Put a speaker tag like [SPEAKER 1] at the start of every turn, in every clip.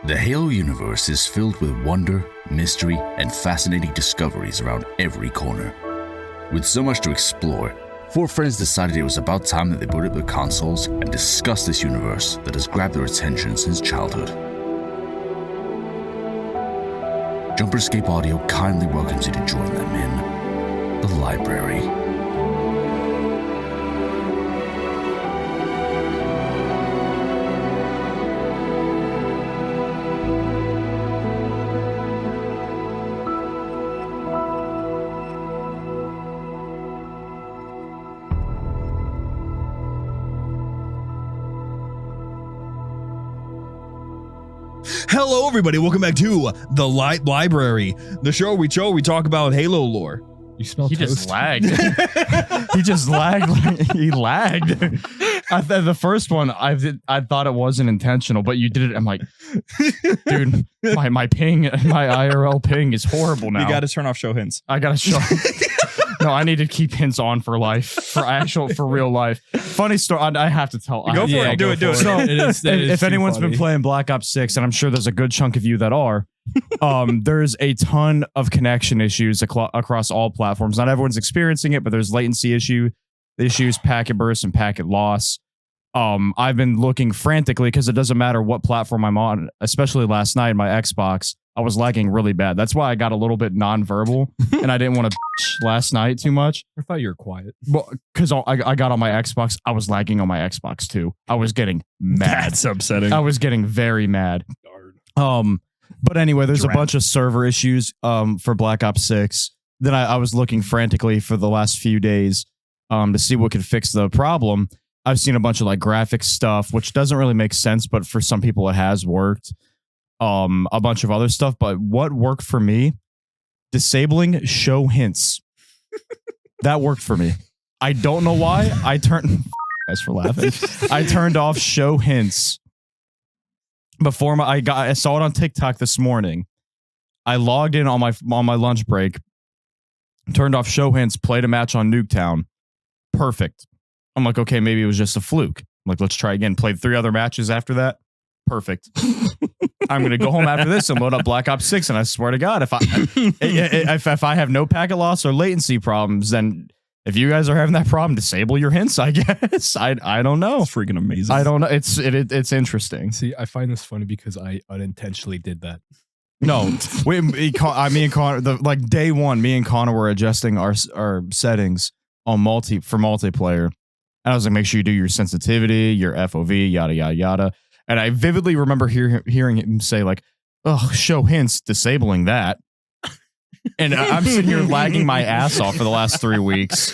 [SPEAKER 1] The Halo universe is filled with wonder, mystery, and fascinating discoveries around every corner. With so much to explore, four friends decided it was about time that they booted up their consoles and discussed this universe that has grabbed their attention since childhood. JumperScape Audio kindly welcomes you to join them in the library.
[SPEAKER 2] Hello, everybody. Welcome back to the Library, the show we talk about Halo lore.
[SPEAKER 3] You smell
[SPEAKER 4] He
[SPEAKER 3] toast.
[SPEAKER 4] just lagged.
[SPEAKER 3] He just lagged. He lagged. The first one, I thought it wasn't intentional, but you did it. I'm like, dude, my ping, my IRL ping is horrible now.
[SPEAKER 2] You got to turn off show hints.
[SPEAKER 3] I gotta show. No, I need to keep hints on for life, for real life. Funny story. I have to tell.
[SPEAKER 2] Go for it. Do it.
[SPEAKER 3] So,
[SPEAKER 4] It is
[SPEAKER 3] if
[SPEAKER 4] too
[SPEAKER 3] anyone's
[SPEAKER 4] funny.
[SPEAKER 3] been playing Black Ops 6, and I'm sure there's a good chunk of you that are, there's a ton of connection issues across all platforms. Not everyone's experiencing it, but there's latency issues, packet burst, and packet loss. I've been looking frantically because it doesn't matter what platform I'm on, especially last night, my Xbox, I was lagging really bad. That's why I got a little bit nonverbal, and I didn't want to last night too much.
[SPEAKER 4] I thought you were quiet.
[SPEAKER 3] Well, because I got on my Xbox, I was lagging on my Xbox too. I was getting mad.
[SPEAKER 2] That's upsetting.
[SPEAKER 3] I was getting very mad. But anyway, there's a bunch of server issues for Black Ops 6. Then I was looking frantically for the last few days to see what could fix the problem. I've seen a bunch of like graphics stuff, which doesn't really make sense, but for some people it has worked. A bunch of other stuff, but what worked for me? Disabling show hints. That worked for me. I don't know why. I turned guys for laughing. I turned off show hints before I saw it on TikTok this morning. I logged in on my lunch break, turned off show hints, played a match on Nuketown. Perfect. I'm like, okay, maybe it was just a fluke. I'm like, let's try again. Played 3 other matches after that. Perfect. I'm gonna go home after this and load up Black Ops 6, and I swear to God, if I have no packet loss or latency problems, then if you guys are having that problem, disable your hints. I guess I don't know.
[SPEAKER 2] It's freaking amazing.
[SPEAKER 3] I don't know. It's interesting.
[SPEAKER 4] See, I find this funny because I unintentionally did that.
[SPEAKER 3] No, me and Connor, like day one, me and Connor were adjusting our settings on multiplayer, and I was like, make sure you do your sensitivity, your FOV, yada yada yada. And I vividly remember hearing him say like, "Oh, show hints, disabling that." And I'm sitting here lagging my ass off for the last 3 weeks,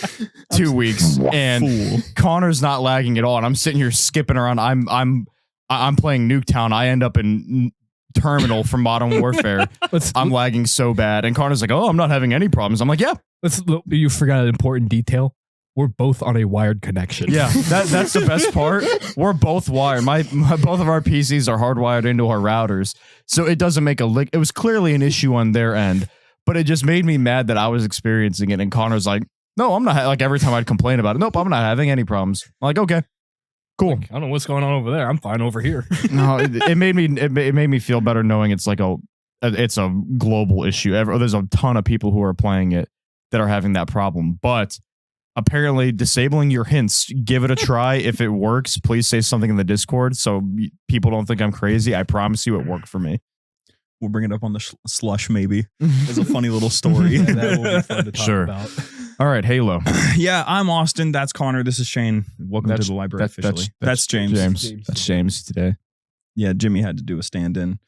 [SPEAKER 3] 2 weeks, and Connor's not lagging at all. And I'm sitting here skipping around. I'm playing Nuketown. I end up in Terminal from Modern Warfare. I'm lagging so bad, and Connor's like, "Oh, I'm not having any problems." I'm like, "Yeah."
[SPEAKER 4] You forgot an important detail. We're both on a wired connection.
[SPEAKER 3] Yeah, that's the best part. We're both wired. Both of our PCs are hardwired into our routers, so it doesn't make a lick. It was clearly an issue on their end, but it just made me mad that I was experiencing it. And Connor's like, "No, I'm not." Like every time I'd complain about it, "Nope, I'm not having any problems." I'm like, "Okay, cool."
[SPEAKER 4] I don't know what's going on over there. I'm fine over here.
[SPEAKER 3] No, it made me feel better knowing it's like it's a global issue. There's a ton of people who are playing it that are having that problem, but apparently disabling your hints, give it a try. If it works, please say something in the Discord so people don't think I'm crazy. I promise you it worked for me.
[SPEAKER 2] We'll bring it up on the slush maybe. It's a funny little story.
[SPEAKER 4] Yeah, that will be fun to talk about.
[SPEAKER 3] All right, Halo.
[SPEAKER 2] Yeah, I'm Austin. That's Connor. This is Shane. Welcome to the library officially. That's James.
[SPEAKER 3] That's James today.
[SPEAKER 2] Yeah, Jimmy had to do a stand-in.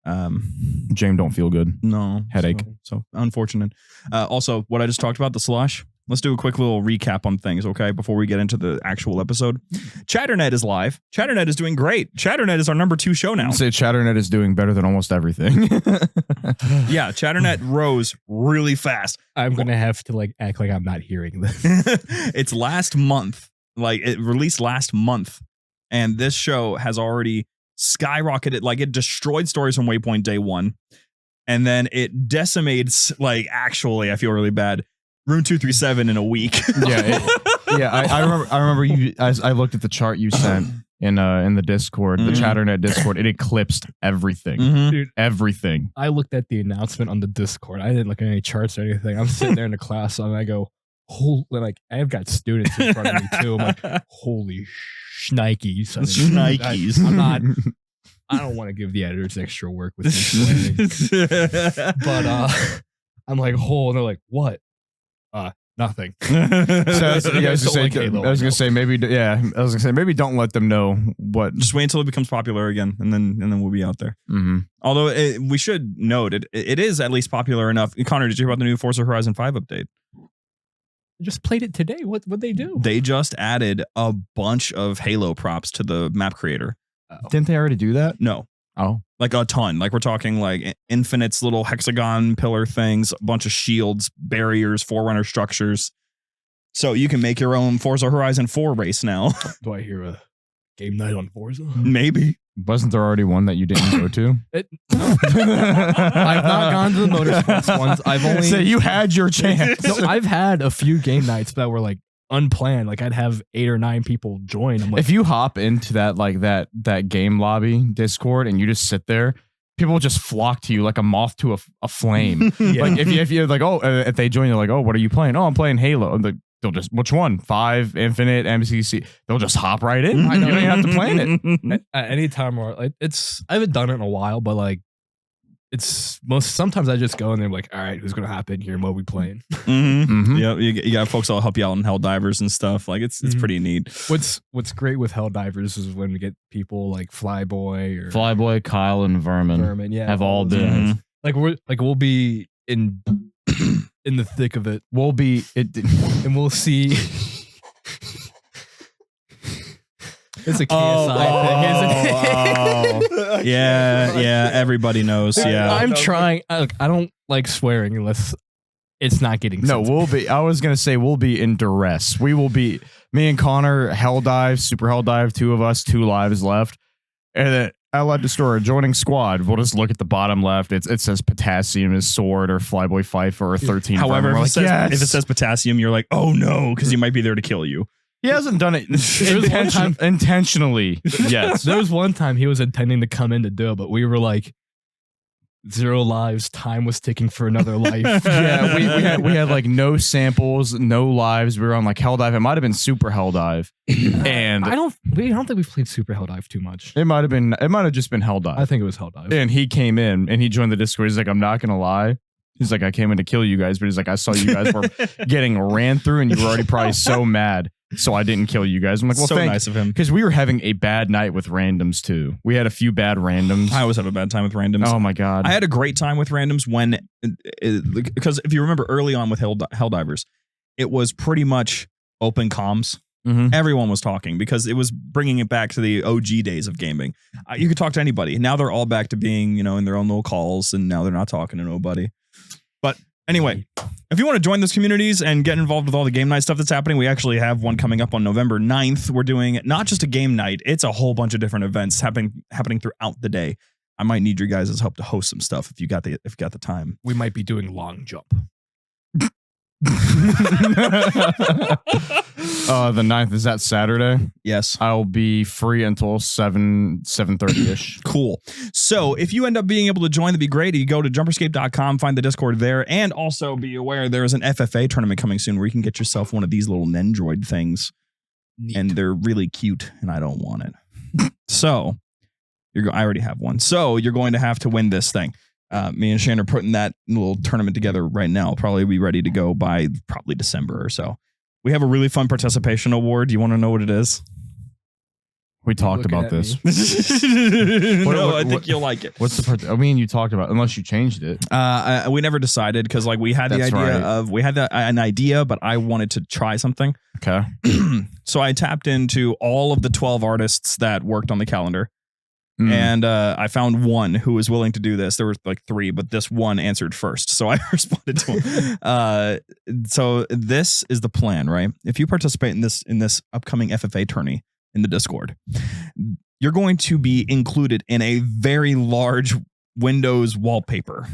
[SPEAKER 3] James don't feel good.
[SPEAKER 2] No.
[SPEAKER 3] Headache.
[SPEAKER 2] So unfortunate. Also, what I just talked about, the slush. Let's do a quick little recap on things, okay, before we get into the actual episode. Chatternet is live. Chatternet is doing great. Chatternet is our #2 show now.
[SPEAKER 3] I'd say Chatternet is doing better than almost everything.
[SPEAKER 2] Yeah, Chatternet rose really fast.
[SPEAKER 4] I'm going to have to act like I'm not hearing this.
[SPEAKER 2] It's last month. It released last month. And this show has already skyrocketed. It destroyed Stories from Waypoint day 1. And then it decimates, actually, I feel really bad, Room 237 in a week.
[SPEAKER 3] I remember you. As I looked at the chart you sent, in the Discord, the Chatternet Discord. It eclipsed everything.
[SPEAKER 4] Dude,
[SPEAKER 3] Everything.
[SPEAKER 4] I looked at the announcement on the Discord. I didn't look at any charts or anything. I'm sitting there in the class and I go, like I've got students in front of me too. I'm like, holy shnikes.
[SPEAKER 2] Shnikes.
[SPEAKER 4] I don't want to give the editors extra work with this planning. But I'm like, and they're like, what? Nothing.
[SPEAKER 3] So I was gonna say maybe don't let them know what.
[SPEAKER 2] Just wait until it becomes popular again, and then we'll be out there.
[SPEAKER 3] Mm-hmm.
[SPEAKER 2] Although we should note it is at least popular enough. Connor, did you hear about the new Forza Horizon 5 update?
[SPEAKER 4] I just played it today. What'd they do?
[SPEAKER 2] They just added a bunch of Halo props to the map creator.
[SPEAKER 3] Didn't they already do that?
[SPEAKER 2] No.
[SPEAKER 3] Oh.
[SPEAKER 2] Like a ton. Like we're talking like Infinite's little hexagon pillar things, a bunch of shields, barriers, Forerunner structures. So you can make your own Forza Horizon 4 race now.
[SPEAKER 4] Do I hear a game night on Forza?
[SPEAKER 2] Maybe.
[SPEAKER 3] Wasn't there already one that you didn't go to?
[SPEAKER 4] I've not gone to the Motorsports ones. I've only
[SPEAKER 3] So you had your chance.
[SPEAKER 4] No, I've had a few game nights that were like unplanned. Like I'd have 8 or 9 people join. I'm like,
[SPEAKER 3] if you hop into that game lobby Discord and you just sit there, people will just flock to you like a moth to a flame.
[SPEAKER 4] Yeah.
[SPEAKER 3] Like if you're like, if they join, they're like, oh, what are you playing? Oh, I'm playing Halo. They'll just, which one? 5, Infinite, MCC. They'll just hop right in.
[SPEAKER 4] I know.
[SPEAKER 3] You don't even have to plan it.
[SPEAKER 4] at any time, or like I haven't done it in a while, but like sometimes I just go and they're like, all right, who's gonna hop in here and what are we playing?
[SPEAKER 2] Yeah, you got folks that'll help you out in Helldivers and stuff. Like it's pretty neat.
[SPEAKER 4] What's great with Helldivers is when we get people like Flyboy,
[SPEAKER 3] Kyle, and Vermin
[SPEAKER 4] yeah,
[SPEAKER 3] have all been
[SPEAKER 4] we'll be in the thick of it.
[SPEAKER 3] We'll be it,
[SPEAKER 4] and we'll see. It's a KSI thing, isn't it?
[SPEAKER 2] Yeah, everybody knows. Yeah,
[SPEAKER 4] I'm trying. I don't like swearing unless it's not getting.
[SPEAKER 3] No,
[SPEAKER 4] sensitive.
[SPEAKER 3] I was gonna say we'll be in duress. We will be. Me and Connor, Helldive, Super Helldive, 2 of us, 2 lives left, and then Allied Destroyer joining squad. We'll just look at the bottom left. It says Potassium is Sword or Flyboy Pfeiffer or 13.
[SPEAKER 2] However, if it says Potassium, you're like, oh no, because he might be there to kill you.
[SPEAKER 3] He hasn't done it intentionally. Yes.
[SPEAKER 4] There was one time he was intending to come in to do it, but we were like, 0 lives. Time was ticking for another life.
[SPEAKER 3] Yeah, we had like no samples, no lives. We were on like Helldive. It might have been Super Helldive, and
[SPEAKER 4] I don't think we've played Super Helldive too much.
[SPEAKER 3] It might have just been Helldive.
[SPEAKER 4] I think it was Helldive.
[SPEAKER 3] And he came in and he joined the Discord. He's like, I'm not gonna lie. He's like, I came in to kill you guys, but he's like, I saw you guys were getting ran through, and you were already probably so mad. So I didn't kill you guys. I'm like, well,
[SPEAKER 2] so nice of him.
[SPEAKER 3] Because we were having a bad night with randoms too. We had a few bad randoms.
[SPEAKER 2] I always have a bad time with randoms.
[SPEAKER 3] Oh my God.
[SPEAKER 2] I had a great time with randoms because if you remember early on with Helldivers, it was pretty much open comms.
[SPEAKER 3] Mm-hmm.
[SPEAKER 2] Everyone was talking because it was bringing it back to the OG days of gaming. You could talk to anybody. Now they're all back to being, in their own little calls, and now they're not talking to nobody. But anyway, if you want to join those communities and get involved with all the game night stuff that's happening, we actually have one coming up on November 9th. We're doing not just a game night, it's a whole bunch of different events happening throughout the day. I might need your guys' help to host some stuff if you got the time.
[SPEAKER 4] We might be doing long jump.
[SPEAKER 3] The 9th, is that Saturday?
[SPEAKER 2] Yes.
[SPEAKER 3] I'll be free until 7:30ish.
[SPEAKER 2] Cool. So if you end up being able to join, that'd be great. You go to jumperscape.com, find the Discord there, and also be aware there is an FFA tournament coming soon where you can get yourself one of these little Nendroid things. Neat. And they're really cute, and I don't want it. So I already have one. So you're going to have to win this thing. Me and Shane are putting that little tournament together right now. I'll probably be ready to go by probably December or so. We have a really fun participation award. Do you want to know what it is?
[SPEAKER 3] We talked about this.
[SPEAKER 2] I think you'll like it.
[SPEAKER 3] What's the part? You talked about, unless you changed it.
[SPEAKER 2] We never decided because we had an idea, but I wanted to try something.
[SPEAKER 3] Okay.
[SPEAKER 2] So I tapped into all of the 12 artists that worked on the calendar. And I found one who was willing to do this. There were like 3, but this one answered first. So I responded to him. So this is the plan, right? If you participate in this upcoming FFA tourney in the Discord, you're going to be included in a very large Windows wallpaper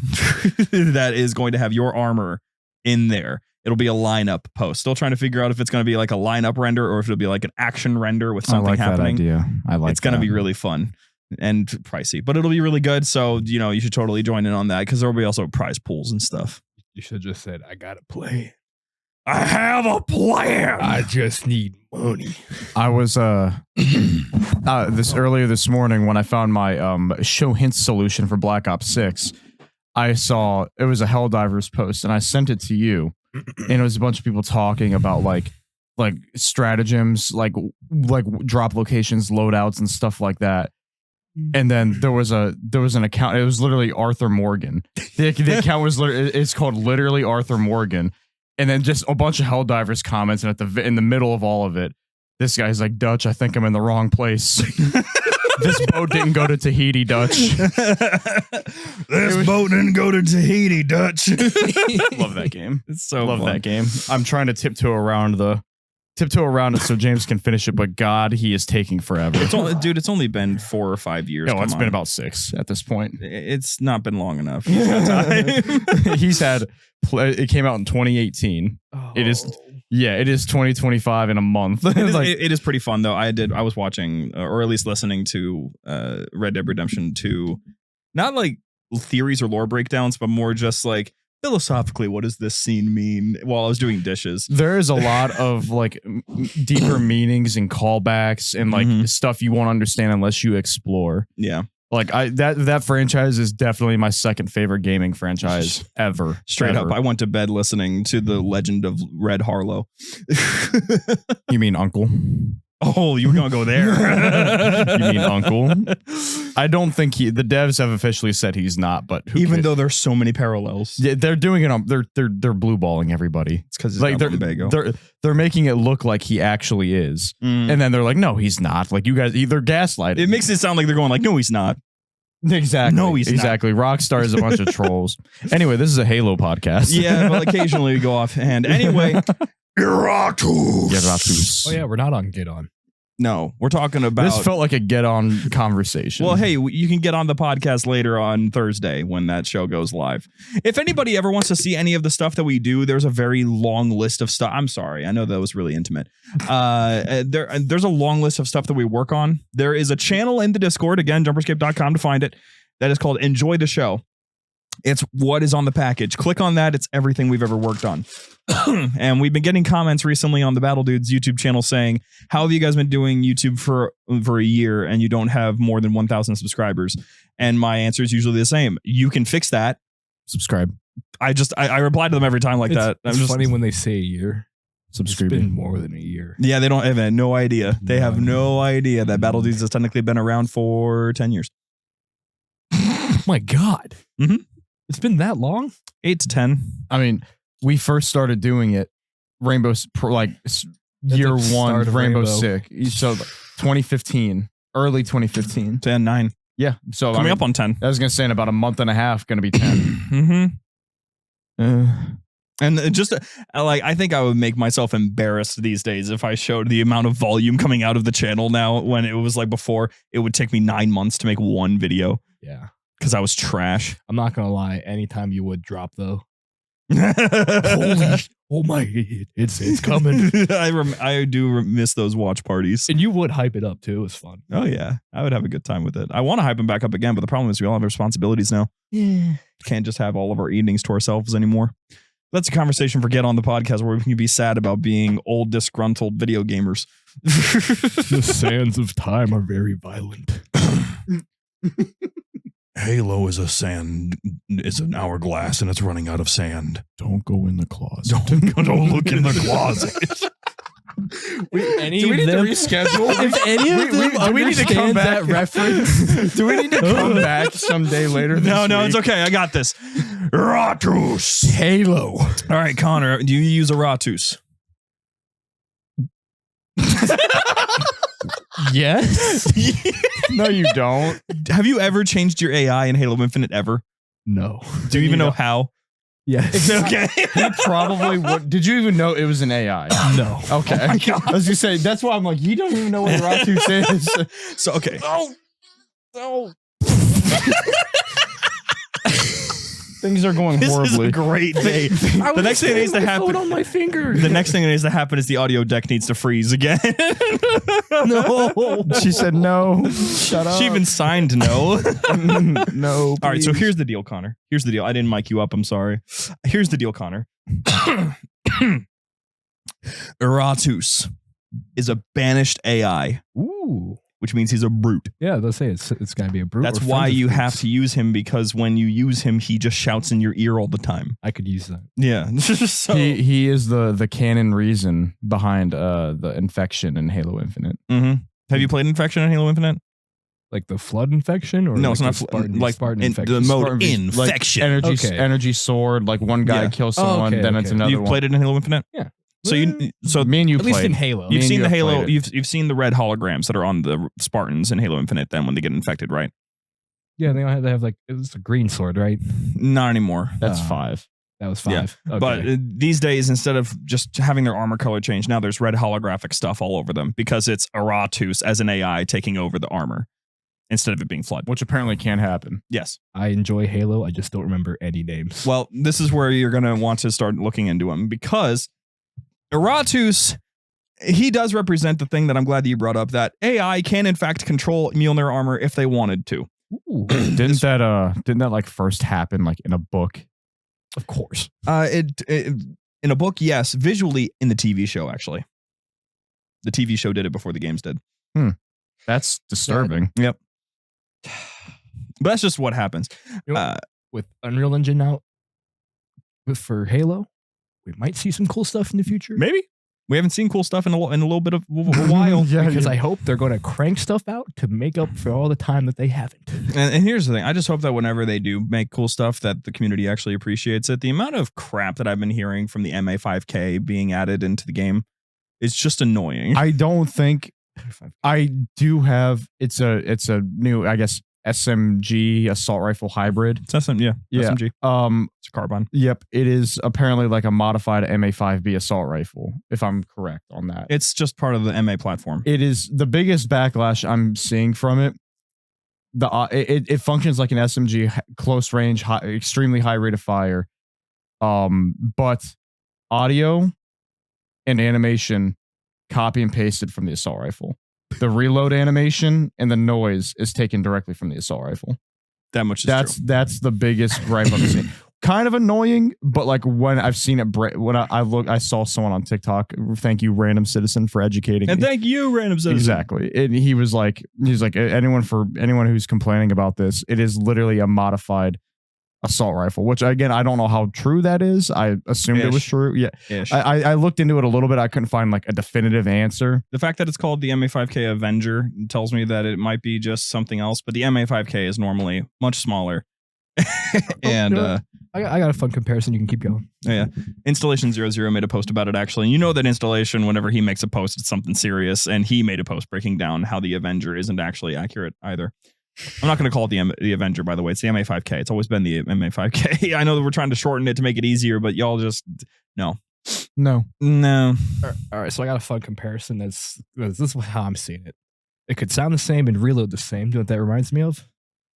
[SPEAKER 2] that is going to have your armor in there. It'll be a lineup post. Still trying to figure out if it's going to be like a lineup render or if it'll be like an action render with something happening.
[SPEAKER 3] That idea. I like.
[SPEAKER 2] It's going to be really fun and pricey, but it'll be really good. So you should totally join in on that because there'll be also prize pools and stuff.
[SPEAKER 4] You should have just said, "I got a plan.
[SPEAKER 2] I have a plan.
[SPEAKER 4] I just need money."
[SPEAKER 3] I was earlier this morning when I found my show hints solution for Black Ops 6. I saw it was a Helldivers post and I sent it to you, and it was a bunch of people talking about like stratagems, like drop locations, loadouts, and stuff like that. And then there was an account. It was literally Arthur Morgan. The account was it's called literally Arthur Morgan. And then just a bunch of Helldivers comments, and in the middle of all of it, this guy's like, "Dutch, I think I'm in the wrong place. This boat didn't go to Tahiti, Dutch.
[SPEAKER 2] This boat didn't go to Tahiti, Dutch."
[SPEAKER 3] Love that game.
[SPEAKER 2] It's so
[SPEAKER 3] love
[SPEAKER 2] fun.
[SPEAKER 3] that game. I'm trying to tiptoe around it so James can finish it, but God, he is taking forever.
[SPEAKER 2] It's only been 4 or 5 years.
[SPEAKER 3] No, it's been about 6 at this point.
[SPEAKER 2] It's not been long enough. He's got time.
[SPEAKER 3] It came out in 2018.
[SPEAKER 4] Oh.
[SPEAKER 3] It is 2025 in a month.
[SPEAKER 2] It is pretty fun though. I was watching or at least listening to Red Dead Redemption 2, not like theories or lore breakdowns, but more just like philosophically, what does this scene mean while I was doing dishes?
[SPEAKER 3] There is a lot of like deeper meanings and callbacks and like stuff you won't understand unless you explore.
[SPEAKER 2] Yeah.
[SPEAKER 3] Like that franchise is definitely my second favorite gaming franchise ever.
[SPEAKER 2] Straight
[SPEAKER 3] ever.
[SPEAKER 2] up, I went to bed listening to the Legend of Red Harlow.
[SPEAKER 3] You mean Uncle?
[SPEAKER 2] Oh, you were gonna go there.
[SPEAKER 3] You mean Uncle? I don't think the devs have officially said he's not, but
[SPEAKER 2] even though there's so many parallels,
[SPEAKER 3] yeah, they're doing it on. They're blue balling everybody.
[SPEAKER 2] It's because
[SPEAKER 3] like they're making it look like he actually is, and then they're like, no, he's not. Like you guys, they're gaslighting.
[SPEAKER 2] It makes it sound like they're going like, no, he's not.
[SPEAKER 3] Exactly.
[SPEAKER 2] No, he's
[SPEAKER 3] exactly. Rockstar is a bunch of trolls. Anyway, this is a Halo podcast.
[SPEAKER 2] Yeah, well, occasionally we go offhand. Anyway, Iratus.
[SPEAKER 4] Oh yeah, we're not on Get On.
[SPEAKER 2] No, we're talking about.
[SPEAKER 3] This felt like a get on conversation.
[SPEAKER 2] Well, hey, you can get on the podcast later on Thursday when that show goes live. If anybody ever wants to see any of the stuff that we do, there's a very long list of stuff. I'm sorry, I know that was really intimate. There's a long list of stuff that we work on. There is a channel in the Discord, again, JumperScape.com to find it, that is called Enjoy the Show. It's what is on the package. Click on that. It's everything we've ever worked on. And we've been getting comments recently on the Battle Dudes YouTube channel saying, how have you guys been doing YouTube for a year and you don't have more than 1,000 subscribers? And my answer is usually the same. You can fix that.
[SPEAKER 3] Subscribe.
[SPEAKER 2] I reply to them every time like that.
[SPEAKER 4] It's funny when they say a year.
[SPEAKER 3] Subscribe.
[SPEAKER 4] It's been more than a year.
[SPEAKER 2] Yeah, they have no idea. They have no idea that Battle Dudes has technically been around for 10 years.
[SPEAKER 4] Oh my God.
[SPEAKER 2] Mm-hmm.
[SPEAKER 4] It's been that long?
[SPEAKER 2] 8 to 10.
[SPEAKER 3] I mean, we first started doing it year one, Rainbow Six. So 2015, early 2015.
[SPEAKER 2] 10, 9.
[SPEAKER 3] Yeah. So
[SPEAKER 2] Coming up on 10.
[SPEAKER 3] I was going to say in about a month and a half, going to be 10.
[SPEAKER 2] And just I think I would make myself embarrassed these days if I showed the amount of volume coming out of the channel now, when it was like before, it would take me 9 months to make one video.
[SPEAKER 4] Yeah.
[SPEAKER 2] Because I was trash.
[SPEAKER 4] I'm not going to lie. Anytime you would drop though.
[SPEAKER 2] Holy,
[SPEAKER 4] oh my, it's coming.
[SPEAKER 2] I do miss those watch parties.
[SPEAKER 4] And you would hype it up too. It was fun.
[SPEAKER 2] Oh yeah. I would have a good time with it. I want to hype them back up again, but the problem is we all have responsibilities now.
[SPEAKER 4] Yeah.
[SPEAKER 2] Can't just have all of our evenings to ourselves anymore. That's a conversation for Get On the Podcast where we can be sad about being old, disgruntled video gamers.
[SPEAKER 4] The sands of time are very violent.
[SPEAKER 2] Halo is an hourglass and it's running out of sand.
[SPEAKER 3] Don't go in the closet.
[SPEAKER 2] Don't look in the closet.
[SPEAKER 3] Do we need to reschedule?
[SPEAKER 4] If any of them
[SPEAKER 3] do we need to come back?
[SPEAKER 4] that reference?
[SPEAKER 3] Do we need to come back someday later?
[SPEAKER 2] No, it's okay. I got this. Iratus.
[SPEAKER 3] Halo.
[SPEAKER 2] All right, Connor, do you use Iratus?
[SPEAKER 3] Yes. No, you don't.
[SPEAKER 2] Have you ever changed your AI in Halo Infinite ever?
[SPEAKER 4] No.
[SPEAKER 2] Do you even know how?
[SPEAKER 4] Yes.
[SPEAKER 2] Okay.
[SPEAKER 3] He probably would. Did you even know it was an AI?
[SPEAKER 4] No.
[SPEAKER 3] Okay.
[SPEAKER 2] Oh my God.
[SPEAKER 3] I was gonna say that's why I'm like, you don't even know what Iratus is.
[SPEAKER 2] So okay. Oh.
[SPEAKER 3] Things are going
[SPEAKER 2] This is
[SPEAKER 3] horribly.
[SPEAKER 2] a great day. The next thing that needs to happen.
[SPEAKER 4] on my finger.
[SPEAKER 2] The next thing that needs to happen is the audio deck needs to freeze again.
[SPEAKER 3] No. She said no. Shut up.
[SPEAKER 2] She even signed no.
[SPEAKER 3] No.
[SPEAKER 2] All right, so
[SPEAKER 3] please.
[SPEAKER 2] here's the deal, Connor. Here's the deal. I didn't mic you up. I'm sorry. Here's the deal, Connor. Iratus is a banished AI,
[SPEAKER 4] Ooh.
[SPEAKER 2] which means he's a brute.
[SPEAKER 4] Yeah, let's say it's got to be a brute.
[SPEAKER 2] That's
[SPEAKER 4] or
[SPEAKER 2] why
[SPEAKER 4] friends of
[SPEAKER 2] you have
[SPEAKER 4] brutes.
[SPEAKER 2] to use him, because when you use him, he just shouts in your ear all the time.
[SPEAKER 4] I could use that.
[SPEAKER 2] Yeah. So,
[SPEAKER 3] He is the canon reason behind the infection in Halo Infinite.
[SPEAKER 2] Mhm. Have you played Infection in Halo Infinite?
[SPEAKER 4] Like the flood infection, or
[SPEAKER 2] No,
[SPEAKER 4] like
[SPEAKER 2] it's not
[SPEAKER 4] the Spartan,
[SPEAKER 2] like
[SPEAKER 4] Spartan
[SPEAKER 2] in
[SPEAKER 4] infection.
[SPEAKER 2] the mode
[SPEAKER 3] Spartan-
[SPEAKER 2] infection.
[SPEAKER 3] Energy
[SPEAKER 4] Okay.
[SPEAKER 3] energy sword. Like one guy
[SPEAKER 2] Yeah.
[SPEAKER 3] kills someone,
[SPEAKER 4] Okay,
[SPEAKER 3] then it's
[SPEAKER 4] okay.
[SPEAKER 3] another
[SPEAKER 2] You've
[SPEAKER 3] one.
[SPEAKER 2] played it in Halo Infinite?
[SPEAKER 4] Yeah.
[SPEAKER 2] So
[SPEAKER 3] Me and you
[SPEAKER 4] At least
[SPEAKER 3] played.
[SPEAKER 4] in Halo.
[SPEAKER 3] Me
[SPEAKER 2] you've
[SPEAKER 3] and
[SPEAKER 2] seen
[SPEAKER 3] you
[SPEAKER 2] the
[SPEAKER 3] have
[SPEAKER 2] Halo.
[SPEAKER 3] played it.
[SPEAKER 2] You've seen the red holograms that are on the Spartans in Halo Infinite. Then when they get infected, right?
[SPEAKER 4] Yeah, they have like it was a green sword, right?
[SPEAKER 2] Not anymore.
[SPEAKER 3] That's 5.
[SPEAKER 4] That was
[SPEAKER 2] Yeah,
[SPEAKER 4] 5. Okay.
[SPEAKER 2] But these days, instead of just having their armor color change, now there's red holographic stuff all over them because it's Iratus as an AI taking over the armor instead of it being Flood.
[SPEAKER 3] Which apparently can't happen.
[SPEAKER 2] Yes.
[SPEAKER 4] I enjoy Halo. I just don't remember any names.
[SPEAKER 2] Well, this is where you're going to want to start looking into him, because Iratus, he does represent the thing that I'm glad that you brought up, that AI can in fact control Mjolnir armor if they wanted to.
[SPEAKER 4] Ooh,
[SPEAKER 3] Didn't that like first happen like in a book?
[SPEAKER 4] of course.
[SPEAKER 2] It in a book, yes. Visually, in the TV show, actually, the TV show did it before the games did.
[SPEAKER 3] That's disturbing.
[SPEAKER 2] Yep. But that's just what happens.
[SPEAKER 4] You know, with Unreal Engine out for Halo, we might see some cool stuff in the future.
[SPEAKER 2] Maybe we haven't seen cool stuff in a little bit of a while.
[SPEAKER 3] Yeah,
[SPEAKER 4] Because
[SPEAKER 3] yeah.
[SPEAKER 4] I hope they're going to crank stuff out to make up for all the time that they haven't.
[SPEAKER 2] And here's the thing: I just hope that whenever they do make cool stuff, that the community actually appreciates it. The amount of crap that I've been hearing from the MA5K being added into the game is just annoying.
[SPEAKER 3] I don't think I do have. It's a new, I guess, SMG assault rifle hybrid.
[SPEAKER 2] It's SMG.
[SPEAKER 3] Yeah.
[SPEAKER 2] It's a carbine.
[SPEAKER 3] Yep. It is apparently like a modified MA5B assault rifle, if I'm correct on that.
[SPEAKER 2] It's just part of the MA platform.
[SPEAKER 3] It is the biggest backlash I'm seeing from it. It functions like an SMG, close range, extremely high rate of fire. But audio and animation copy and pasted from the assault rifle. The reload animation and the noise is taken directly from the assault rifle.
[SPEAKER 2] That much is true.
[SPEAKER 3] That's the biggest gripe I've seen. Kind of annoying, but like when I've seen it, when I saw someone on TikTok. Thank you, random citizen, for educating
[SPEAKER 2] And
[SPEAKER 3] me.
[SPEAKER 2] thank you, random citizen.
[SPEAKER 3] Exactly. And he's like, anyone who's complaining about this, it is literally a modified assault rifle, which again, I don't know how true that is. I assumed it was
[SPEAKER 2] Ish.
[SPEAKER 3] true. Yeah.
[SPEAKER 2] Ish.
[SPEAKER 3] I looked into it a little bit. I couldn't find like a definitive answer.
[SPEAKER 2] The fact that it's called the MA5K Avenger tells me that it might be just something else, but the MA5K is normally much smaller. And
[SPEAKER 4] I got a fun comparison. You can keep going.
[SPEAKER 2] yeah, Installation 00 made a post about it actually. And you know that Installation, whenever he makes a post, it's something serious, and he made a post breaking down how the Avenger isn't actually accurate either. I'm not going to call it the Avenger, by the way. It's the MA5K. It's always been the MA5K. I know that we're trying to shorten it to make it easier, but y'all just no.
[SPEAKER 3] No.
[SPEAKER 4] All right, so I got a fun comparison. This is how I'm seeing it. It could sound the same and reload the same. Do you know what that reminds me of?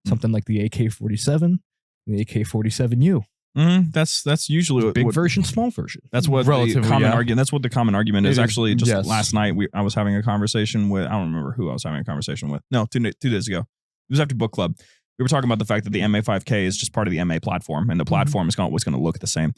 [SPEAKER 4] Something like the AK-47 and the AK-47U.
[SPEAKER 2] That's usually
[SPEAKER 4] Big
[SPEAKER 2] what,
[SPEAKER 4] version, small version.
[SPEAKER 2] that's what
[SPEAKER 3] Relatively,
[SPEAKER 2] the common
[SPEAKER 3] yeah.
[SPEAKER 2] argument. That's what the common argument is.
[SPEAKER 3] It is,
[SPEAKER 2] Actually, just
[SPEAKER 3] yes.
[SPEAKER 2] last night I was having a conversation with. I don't remember who I was having a conversation with. No, 2 days ago. It was after book club. We were talking about the fact that the MA5K is just part of the MA platform, and the platform is always going to look the same.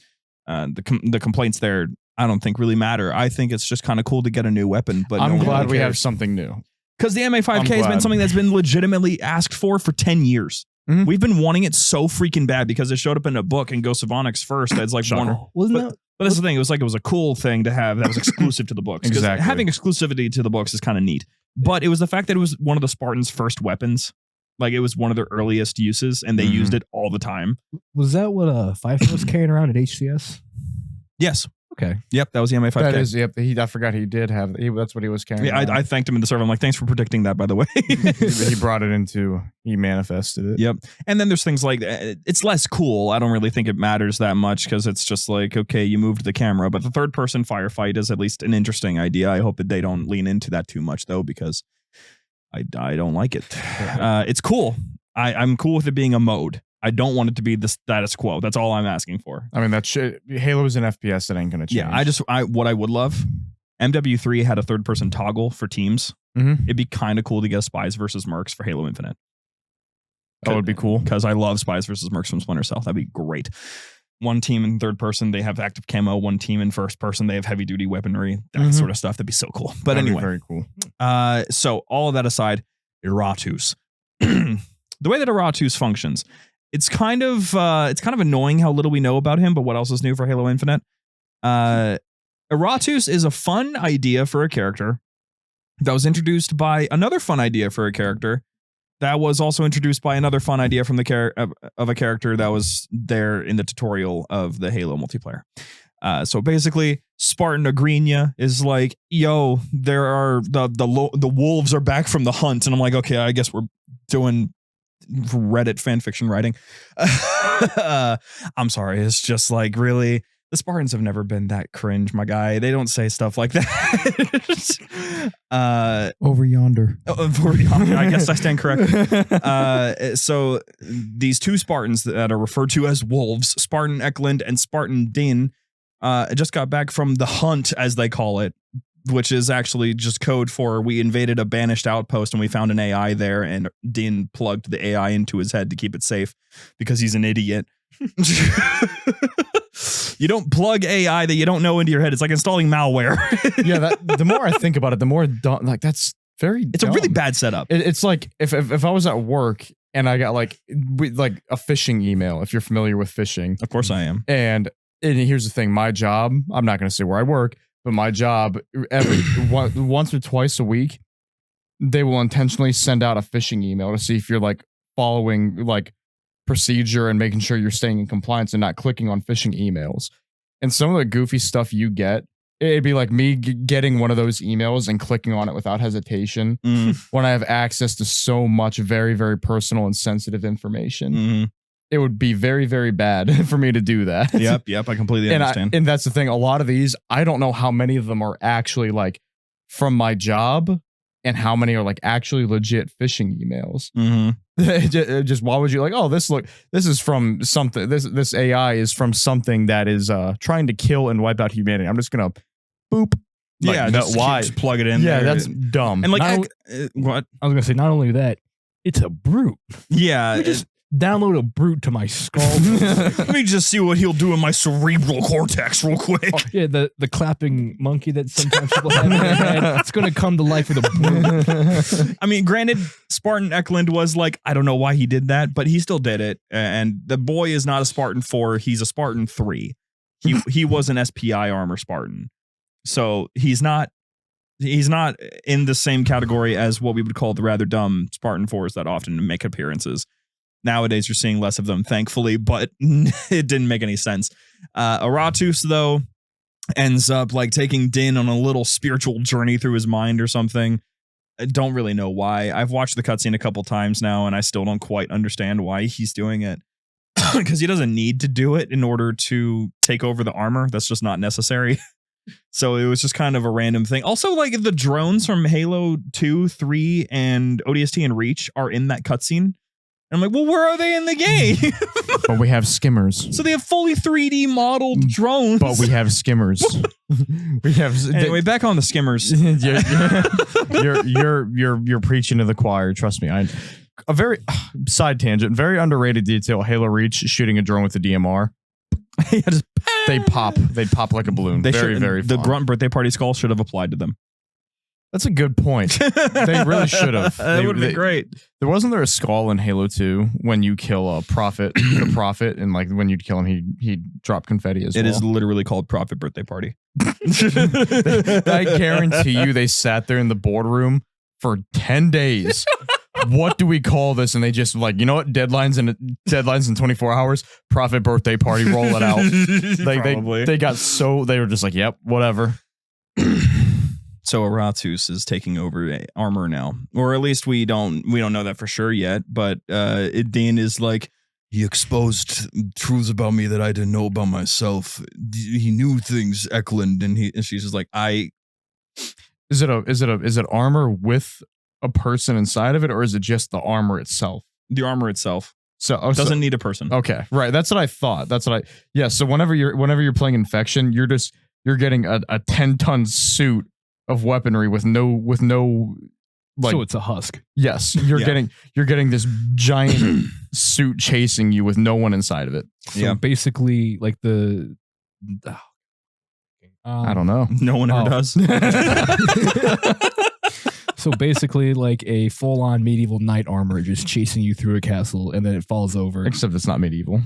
[SPEAKER 2] The complaints there, I don't think really matter. I think it's just kind of cool to get a new weapon, but
[SPEAKER 3] I'm
[SPEAKER 2] no one
[SPEAKER 3] glad
[SPEAKER 2] really
[SPEAKER 3] we have
[SPEAKER 2] cares.
[SPEAKER 3] something new.
[SPEAKER 2] Because the MA5K has been
[SPEAKER 3] glad.
[SPEAKER 2] something that's been legitimately asked for 10 years.
[SPEAKER 3] Mhm.
[SPEAKER 2] We've been wanting it so freaking bad because it showed up in a book in Ghost of Onyx first. That's like
[SPEAKER 3] Shocker.
[SPEAKER 2] one.
[SPEAKER 4] Wasn't
[SPEAKER 2] But-
[SPEAKER 4] that?
[SPEAKER 2] But that's the thing. It was a cool thing to have that was exclusive to the books. 'Cause
[SPEAKER 3] Exactly.
[SPEAKER 2] having exclusivity to the books is kind of neat. But it was the fact that it was one of the Spartans' first weapons. Like it was one of their earliest uses, and they
[SPEAKER 3] Mhm.
[SPEAKER 2] used it all the time.
[SPEAKER 4] Was that what Pfeiffer was carrying around at HCS?
[SPEAKER 2] Yes.
[SPEAKER 4] Okay.
[SPEAKER 2] Yep. That was the MA5K.
[SPEAKER 3] That is, yep. I forgot he did have. That's what he was carrying.
[SPEAKER 2] Yeah, I thanked him in the server. I'm like, thanks for predicting that, by the way.
[SPEAKER 3] he brought it into. He manifested it.
[SPEAKER 2] Yep. And then there's things like it's less cool. I don't really think it matters that much because it's just like, okay, you moved the camera, but the third person firefight is at least an interesting idea. I hope that they don't lean into that too much though, because I don't like it. It's cool. I'm cool with it being a mode. I don't want it to be the status quo. That's all I'm asking for.
[SPEAKER 3] I mean, that shit. Halo is an FPS that ain't gonna change.
[SPEAKER 2] Yeah, what I would love, MW3 had a third-person toggle for teams.
[SPEAKER 3] Mm-hmm.
[SPEAKER 2] It'd be kind of cool to get a Spies versus Mercs for Halo Infinite.
[SPEAKER 3] That would be cool.
[SPEAKER 2] Because I love Spies versus Mercs from Splinter Cell. That'd be great. One team in third person, they have active camo. One team in first person, they have heavy duty weaponry. That sort of stuff. That'd be so cool. But
[SPEAKER 3] That'd
[SPEAKER 2] anyway,
[SPEAKER 3] be very cool.
[SPEAKER 2] So all of that aside, Iratus. The way that Iratus functions, it's kind of annoying how little we know about him. But what else is new for Halo Infinite? Iratus is a fun idea for a character that was introduced by another fun idea for a character that was also introduced by another fun idea from of a character that was there in the tutorial of the Halo multiplayer. So basically, Spartan Agrinia is like, yo, there are the wolves are back from the hunt. And I'm like, okay, I guess we're doing Reddit fanfiction writing. I'm sorry. It's just like, really, the Spartans have never been that cringe, my guy. They don't say stuff like that.
[SPEAKER 3] Over yonder.
[SPEAKER 2] Over yonder. I guess I stand corrected. So these two Spartans that are referred to as wolves, Spartan Eklund and Spartan Din, just got back from the hunt, as they call it, which is actually just code for we invaded a banished outpost and we found an AI there, and Din plugged the AI into his head to keep it safe because he's an idiot. You don't plug AI that you don't know into your head. It's like installing malware.
[SPEAKER 3] Yeah, the more I think about it, the more that's very
[SPEAKER 2] It's a really bad setup.
[SPEAKER 3] It's like if I was at work and I got like a phishing email, if you're familiar with phishing.
[SPEAKER 2] Of course I am.
[SPEAKER 3] And here's the thing, my job, I'm not going to say where I work, but my job, once or twice a week, they will intentionally send out a phishing email to see if you're like following like procedure and making sure you're staying in compliance and not clicking on phishing emails. And some of the goofy stuff you get, it'd be like me getting one of those emails and clicking on it without hesitation when I have access to so much very, very personal and sensitive information. It would be very, very bad for me to do that.
[SPEAKER 2] Yep, I completely understand.
[SPEAKER 3] And that's the thing. A lot of these, I don't know how many of them are actually like from my job and how many are like actually legit phishing emails. Just why would you like, oh, this is from something, this AI is from something that is trying to kill and wipe out humanity. I'm just gonna boop. Like,
[SPEAKER 2] yeah,
[SPEAKER 3] why?
[SPEAKER 2] Just plug it in.
[SPEAKER 3] Yeah,
[SPEAKER 2] there.
[SPEAKER 3] that's dumb.
[SPEAKER 2] And like, what?
[SPEAKER 4] I was gonna say, not only that, it's a brute.
[SPEAKER 2] Yeah,
[SPEAKER 4] just download a brute to my skull.
[SPEAKER 2] Let me just see what he'll do in my cerebral cortex real quick.
[SPEAKER 4] Oh, yeah, the clapping monkey that sometimes people have in their head. It's going to come to life with a brute.
[SPEAKER 2] I mean, granted, Spartan Eklund was like, I don't know why he did that, but he still did it. And the boy is not a Spartan 4. He's a Spartan 3. He was an SPI armor Spartan. So he's not in the same category as what we would call the rather dumb Spartan 4s that often make appearances. Nowadays, you're seeing less of them, thankfully, but it didn't make any sense. Iratus, though, ends up like taking Din on a little spiritual journey through his mind or something. I don't really know why. I've watched the cutscene a couple times now, and I still don't quite understand why he's doing it. Because he doesn't need to do it in order to take over the armor. That's just not necessary. So it was just kind of a random thing. Also, like the drones from Halo 2, 3, and ODST and Reach are in that cutscene. I'm like, well, where are they in the game?
[SPEAKER 3] But we have skimmers.
[SPEAKER 2] So they have fully 3D modeled drones.
[SPEAKER 3] But we have skimmers. We have.
[SPEAKER 2] Anyway, back on the skimmers.
[SPEAKER 3] You're preaching to the choir. Trust me. A very side tangent. Very underrated detail. Halo Reach shooting a drone with a DMR. They pop like a balloon. Very
[SPEAKER 2] The
[SPEAKER 3] fun.
[SPEAKER 2] Grunt birthday party skull should have applied to them.
[SPEAKER 3] That's a good point. They really should have.
[SPEAKER 2] That would be great.
[SPEAKER 3] Wasn't there a skull in Halo 2 when you kill a prophet, the prophet, and like when you'd kill him, he'd drop confetti as well.
[SPEAKER 2] It is literally called Prophet Birthday Party.
[SPEAKER 3] I guarantee you they sat there in the boardroom for 10 days. What do we call this? And they just like, you know what? Deadlines in 24 hours. Prophet Birthday Party. Roll it out. They got so they were just like, yep, whatever.
[SPEAKER 2] So Iratus is taking over armor now, or at least we don't know that for sure yet. But Dean is like, he exposed truths about me that I didn't know about myself. He knew things, Eklund, and she's just like,
[SPEAKER 3] Is it armor with a person inside of it, or is it just the armor itself?
[SPEAKER 2] The armor itself.
[SPEAKER 3] So
[SPEAKER 2] doesn't need a person.
[SPEAKER 3] Okay, right. That's what I thought. Yeah. So whenever you're playing infection, you're getting a 10-ton suit of weaponry with no. Like,
[SPEAKER 4] so it's a husk.
[SPEAKER 3] Yes, you're getting this giant suit chasing you with no one inside of it.
[SPEAKER 4] So basically, like
[SPEAKER 3] I don't know.
[SPEAKER 2] No one ever does.
[SPEAKER 4] So basically, like a full-on medieval knight armor just chasing you through a castle, and then it falls over.
[SPEAKER 3] Except it's not medieval,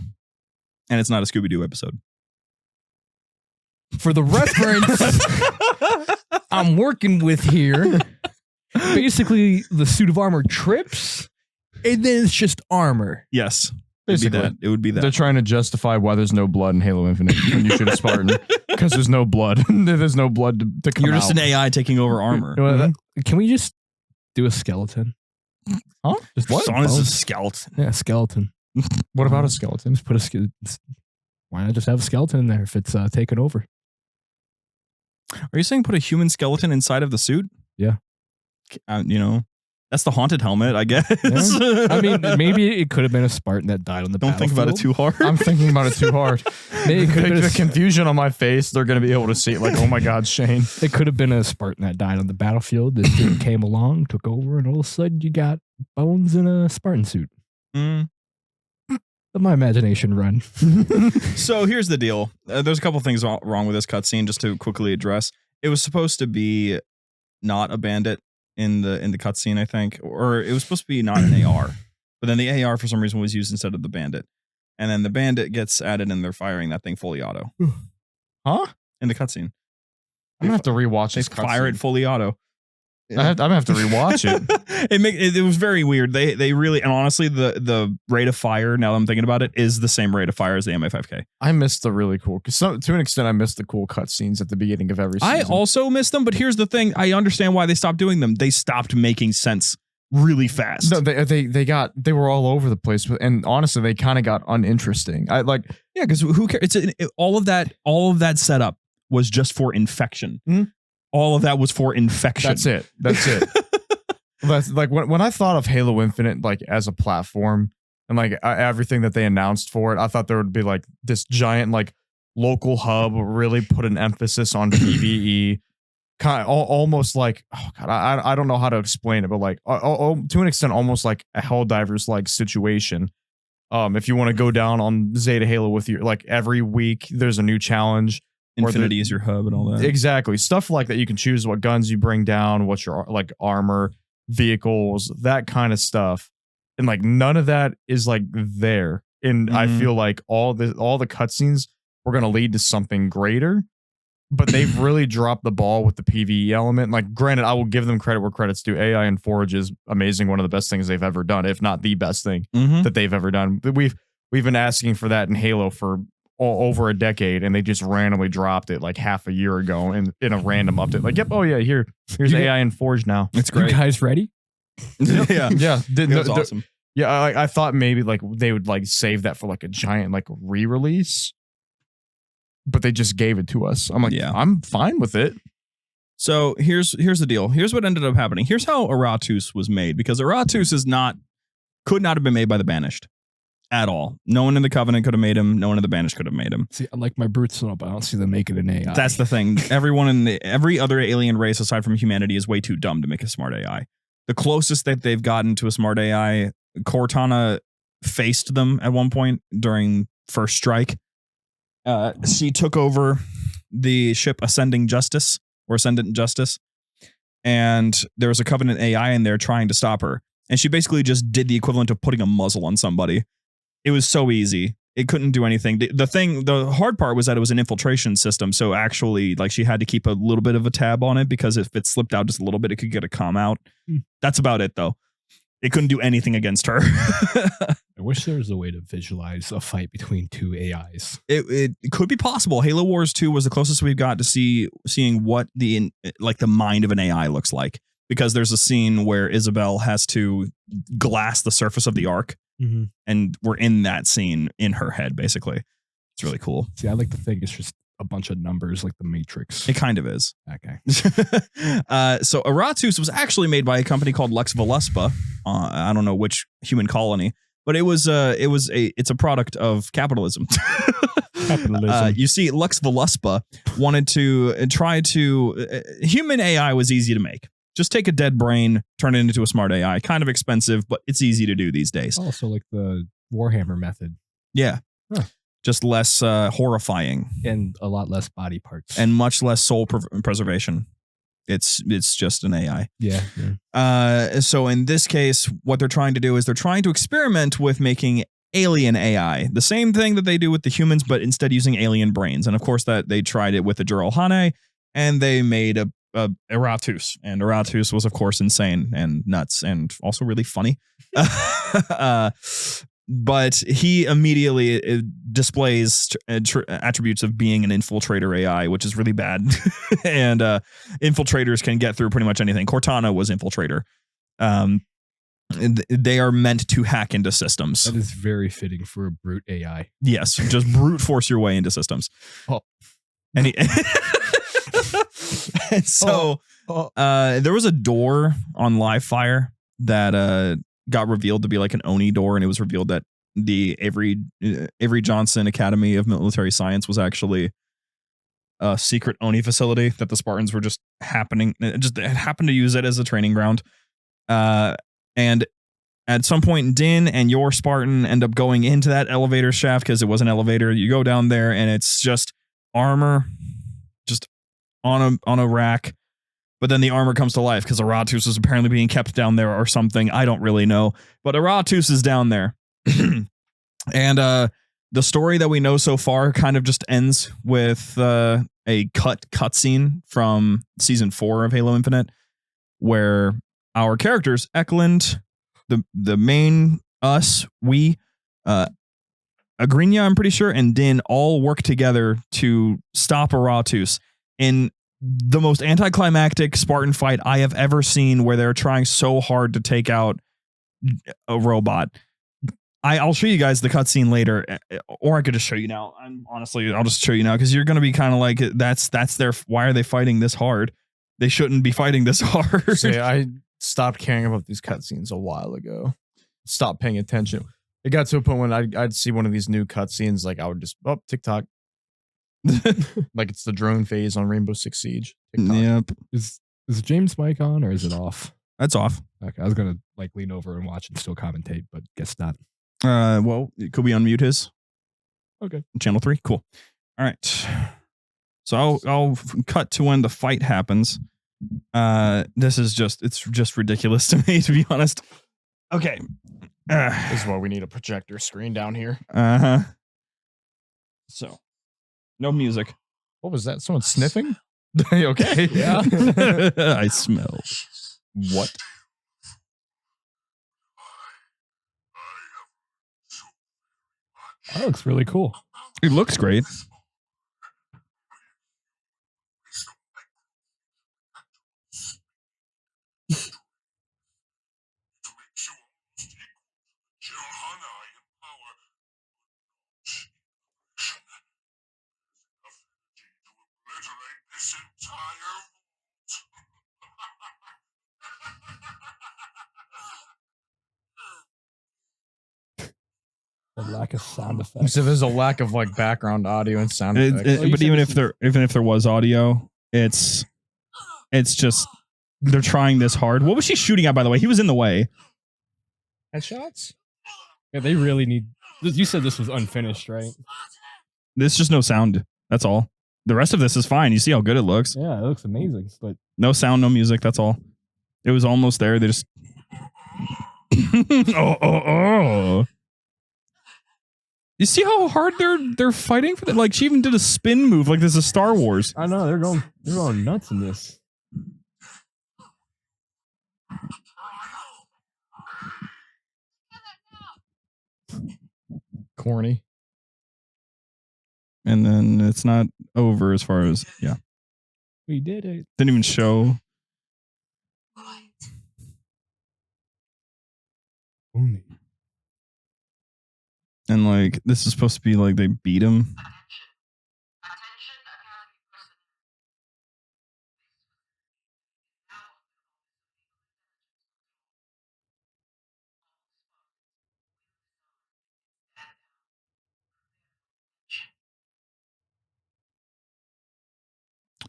[SPEAKER 2] and it's not a Scooby-Doo episode.
[SPEAKER 4] For the reference I'm working with here. Basically, the suit of armor trips, and then it's just armor.
[SPEAKER 2] Yes.
[SPEAKER 3] Basically.
[SPEAKER 2] It would be that.
[SPEAKER 3] They're trying to justify why there's no blood in Halo Infinite when you shoot a Spartan. Because there's no blood. There's no blood to come out.
[SPEAKER 2] You're just an AI taking over armor.
[SPEAKER 4] Can we just do a skeleton?
[SPEAKER 3] Huh?
[SPEAKER 2] Just what? As a skeleton.
[SPEAKER 4] Yeah, skeleton.
[SPEAKER 3] What about a skeleton?
[SPEAKER 4] Just put why not just have a skeleton in there if it's taken over?
[SPEAKER 2] Are you saying put a human skeleton inside of the suit?
[SPEAKER 4] Yeah.
[SPEAKER 2] That's the haunted helmet, I guess.
[SPEAKER 4] Yeah. I mean, maybe it could have been a Spartan that died on the battlefield.
[SPEAKER 2] Don't think about it too hard.
[SPEAKER 3] I'm thinking about it too hard. The confusion on my face, they're going to be able to see it like, oh my God, Shane.
[SPEAKER 4] It could have been a Spartan that died on the battlefield. This dude came along, took over, and all of a sudden you got bones in a Spartan suit. Let my imagination run.
[SPEAKER 2] So here's the deal. There's a couple things wrong with this cutscene just to quickly address. It was supposed to be not a bandit in the cutscene, I think, or it was supposed to be not an AR, but then the AR for some reason was used instead of the bandit, and then the bandit gets added and they're firing that thing fully auto.
[SPEAKER 3] Huh?
[SPEAKER 2] In the cutscene,
[SPEAKER 3] I'm gonna have to rewatch this.
[SPEAKER 2] Fire it fully auto.
[SPEAKER 3] I'm gonna have to rewatch it.
[SPEAKER 2] It was very weird. They really, and honestly, the rate of fire, now that I'm thinking about it, is the same rate of fire as the MA5K.
[SPEAKER 3] I missed the really cool, to an extent, I missed the cool cutscenes at the beginning of every season.
[SPEAKER 2] I also missed them, but here's the thing: I understand why they stopped doing them. They stopped making sense really fast.
[SPEAKER 3] No, they were all over the place, and honestly, they kind of got uninteresting.
[SPEAKER 2] Because who cares? All of that setup was just for infection.
[SPEAKER 3] Mm-hmm.
[SPEAKER 2] All of that was for infection.
[SPEAKER 3] That's it. That's like when I thought of Halo Infinite, like as a platform and like everything that they announced for it, I thought there would be like this giant like local hub, really put an emphasis on PvE, kind of almost like, oh God, I don't know how to explain it, but like to an extent, almost like a Helldivers like situation. If you want to go down on Zeta Halo with your, like every week there's a new challenge.
[SPEAKER 2] Infinity is your hub and all that.
[SPEAKER 3] Exactly. Stuff like that. You can choose what guns you bring down, what's your like armor, vehicles, that kind of stuff. And like none of that is like there. And I feel like all the cutscenes were going to lead to something greater, but they've really dropped the ball with the PvE element. Like granted, I will give them credit where credit's due. AI and Forge is amazing. One of the best things they've ever done, if not the best thing that they've ever done. We've been asking for that in Halo for over a decade, and they just randomly dropped it like half a year ago in a random update. Like, yep, oh yeah, here's AI and Forge now.
[SPEAKER 2] It's great.
[SPEAKER 4] You guys ready?
[SPEAKER 2] Yeah.
[SPEAKER 3] That's
[SPEAKER 2] awesome.
[SPEAKER 3] Yeah, I thought maybe like they would like save that for like a giant like re-release, but they just gave it to us. I'm like, yeah, I'm fine with it.
[SPEAKER 2] So here's the deal. Here's what ended up happening. Here's how Iratus was made, because Iratus could not have been made by the Banished. At all. No one in the Covenant could have made him. No one in the Banished could have made him.
[SPEAKER 4] See, I like my brutes up. I don't see them making an AI.
[SPEAKER 2] That's the thing. Everyone in every other alien race aside from humanity is way too dumb to make a smart AI. The closest that they've gotten to a smart AI, Cortana faced them at one point during First Strike. She took over the ship Ascendant Justice, and there was a Covenant AI in there trying to stop her. And she basically just did the equivalent of putting a muzzle on somebody. It was so easy. It couldn't do anything. The hard part was that it was an infiltration system. So actually, like, she had to keep a little bit of a tab on it, because if it slipped out just a little bit, it could get a comm out. That's about it, though. It couldn't do anything against her.
[SPEAKER 4] I wish there was a way to visualize a fight between two AIs.
[SPEAKER 2] It could be possible. Halo Wars 2 was the closest we've got to seeing what the mind of an AI looks like. Because there's a scene where Isabel has to glass the surface of the Ark, and we're in that scene in her head, basically. It's really cool.
[SPEAKER 4] See, I like to think it's just a bunch of numbers like the Matrix.
[SPEAKER 2] It kind of is.
[SPEAKER 4] Okay.
[SPEAKER 2] So Iratus was actually made by a company called Lex Veluspa. I don't know which human colony, but it's a product of capitalism.
[SPEAKER 3] Capitalism.
[SPEAKER 2] You see, Lux Veluspa wanted to human AI was easy to make. Just take a dead brain, turn it into a smart AI. Kind of expensive, but it's easy to do these days.
[SPEAKER 4] Also, like the Warhammer method.
[SPEAKER 2] Yeah.
[SPEAKER 4] Huh.
[SPEAKER 2] Just less horrifying.
[SPEAKER 4] And a lot less body parts.
[SPEAKER 2] And much less soul preservation. It's just an AI.
[SPEAKER 4] Yeah.
[SPEAKER 2] So in this case, what they're trying to do is they're trying to experiment with making alien AI. The same thing that they do with the humans, but instead using alien brains. And of course that they tried it with the Juralhane, and they made a Iratus. And Iratus was, of course, insane and nuts and also really funny. But he immediately displays attributes of being an infiltrator AI, which is really bad. And infiltrators can get through pretty much anything. Cortana was infiltrator. They are meant to hack into systems.
[SPEAKER 4] That is very fitting for a brute AI.
[SPEAKER 2] Yes, just brute force your way into systems.
[SPEAKER 4] Oh.
[SPEAKER 2] And and so there was a door on Livefire that got revealed to be like an Oni door, and it was revealed that the Avery Johnson Academy of Military Science was actually a secret Oni facility that the Spartans were just happened to use it as a training ground. And at some point, Din and your Spartan end up going into that elevator shaft because it was an elevator. You go down there, and it's just armor, just on a rack. But then the armor comes to life because Iratus is apparently being kept down there or something. I don't really know. But Iratus is down there. And the story that we know so far kind of just ends with a cutscene from season 4 of Halo Infinite, where our characters, Eklund, the main we, Agrinya, I'm pretty sure, and Din all work together to stop Iratus in the most anticlimactic Spartan fight I have ever seen, where they're trying so hard to take out a robot. I'll show you guys the cutscene later, or I could just show you now. I'll just show you now because you're going to be kind of like, that's their. Why are they fighting this hard? They shouldn't be fighting this hard.
[SPEAKER 3] See, I stopped caring about these cutscenes a while ago. Stopped paying attention. It got to a point when I'd see one of these new cutscenes, like I would just TikTok. Like it's the drone phase on Rainbow Six Siege. TikTok.
[SPEAKER 2] Yep.
[SPEAKER 4] Is James' mic on or is it off?
[SPEAKER 2] That's off.
[SPEAKER 4] Okay, I was gonna like lean over and watch and still commentate, but guess not.
[SPEAKER 2] Well, could we unmute his?
[SPEAKER 4] Okay.
[SPEAKER 2] Channel 3? Cool. All right. So I'll cut to when the fight happens. This is just ridiculous to me, to be honest. Okay.
[SPEAKER 3] This is why we need a projector screen down here.
[SPEAKER 2] Uh-huh. So, no music.
[SPEAKER 3] What was that? Someone sniffing? Okay.
[SPEAKER 4] Yeah.
[SPEAKER 2] I smell.
[SPEAKER 3] What?
[SPEAKER 4] That looks really cool.
[SPEAKER 2] It looks great.
[SPEAKER 4] The lack of sound effects.
[SPEAKER 3] So there's a lack of like background audio and sound effects.
[SPEAKER 2] But even if there was audio, it's just they're trying this hard. What was she shooting at, by the way? He was in the way.
[SPEAKER 3] Headshots?
[SPEAKER 4] Yeah, they really need. You said this was unfinished, right?
[SPEAKER 2] There's just no sound. That's all. The rest of this is fine. You see how good it looks.
[SPEAKER 4] Yeah, it looks amazing. But
[SPEAKER 2] no sound, no music. That's all. It was almost there. They just. oh. You see how hard they're fighting for that? Like she even did a spin move like this is Star Wars.
[SPEAKER 4] I know they're going nuts in this.
[SPEAKER 3] Corny.
[SPEAKER 2] And then it's not over as far as
[SPEAKER 4] We did it.
[SPEAKER 2] Didn't even show.
[SPEAKER 4] Only.
[SPEAKER 2] And like this is supposed to be like they beat him.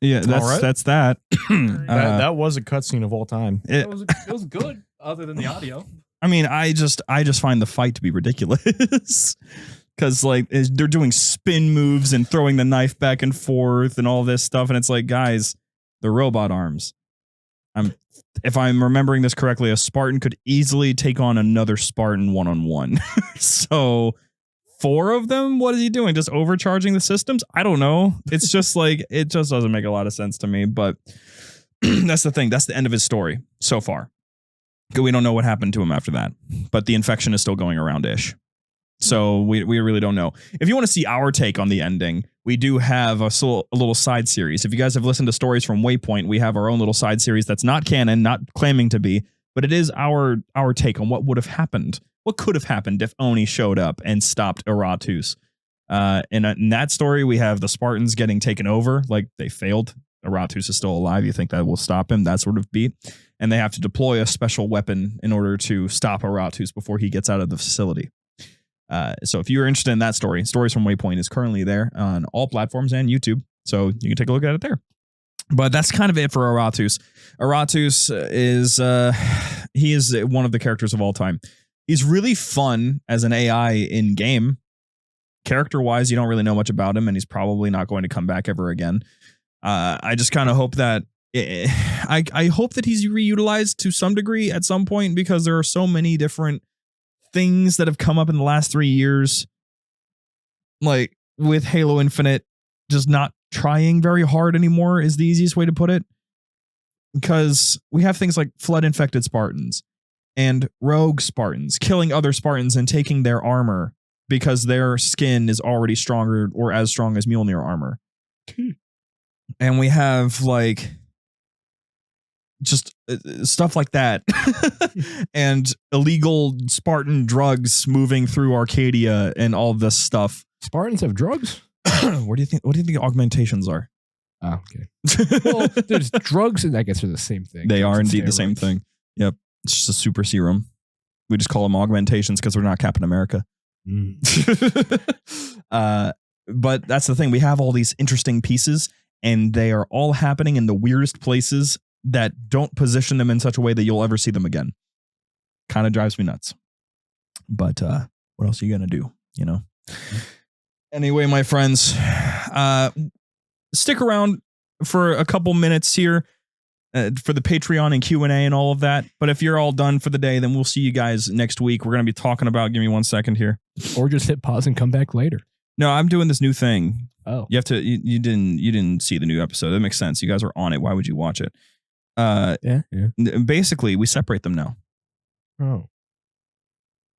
[SPEAKER 2] Yeah, that's that.
[SPEAKER 3] That was a cutscene of all time.
[SPEAKER 4] It was good, other than the audio.
[SPEAKER 2] I mean, I just find the fight to be ridiculous because like they're doing spin moves and throwing the knife back and forth and all this stuff, and it's like, guys, the robot arms. If I'm remembering this correctly, a Spartan could easily take on another Spartan one-on-one. So 4 of them, what is he doing? Just overcharging the systems? I don't know. It's just like, it just doesn't make a lot of sense to me, but that's the thing. That's the end of his story so far. We don't know what happened to him after that, but the infection is still going around-ish. So we really don't know. If you want to see our take on the ending, we do have a little side series. If you guys have listened to stories from Waypoint, we have our own little side series that's not canon, not claiming to be, but it is our take on what would have happened. What could have happened if Oni showed up and stopped Iratus? In that story, we have the Spartans getting taken over, like they failed. Iratus is still alive. You think that will stop him? That sort of beat. And they have to deploy a special weapon in order to stop Iratus before he gets out of the facility. So if you're interested in that story, Stories from Waypoint is currently there on all platforms and YouTube. So you can take a look at it there. But that's kind of it for Iratus. Iratus is he is one of the characters of all time. He's really fun as an AI in game. Character-wise, you don't really know much about him, and he's probably not going to come back ever again. I just kind of hope that I hope that he's reutilized to some degree at some point, because there are so many different things that have come up in the last 3 years, like with Halo Infinite just not trying very hard anymore is the easiest way to put it, because we have things like flood infected Spartans and rogue Spartans killing other Spartans and taking their armor because their skin is already stronger or as strong as Mjolnir armor. And we have like just stuff like that and illegal Spartan drugs moving through Arcadia and all this stuff.
[SPEAKER 4] Spartans have drugs?
[SPEAKER 2] What do you think the augmentations are?
[SPEAKER 4] Oh, okay. Well, there's drugs, and I guess they're the same thing.
[SPEAKER 2] They are indeed the same thing. Yep. It's just a super serum. We just call them augmentations because we're not Captain America. But that's the thing. We have all these interesting pieces, and they are all happening in the weirdest places that don't position them in such a way that you'll ever see them again. Kind of drives me nuts. But what else are you going to do? You know? Anyway, my friends, stick around for a couple minutes here for the Patreon and Q&A and all of that. But if you're all done for the day, then we'll see you guys next week. We're going to be talking about, give me 1 second here.
[SPEAKER 4] Or just hit pause and come back later.
[SPEAKER 2] No, I'm doing this new thing.
[SPEAKER 4] Oh.
[SPEAKER 2] You have to, you didn't see the new episode. That makes sense. You guys are on it. Why would you watch it?
[SPEAKER 4] Yeah.
[SPEAKER 2] Basically, we separate them now.
[SPEAKER 4] Oh.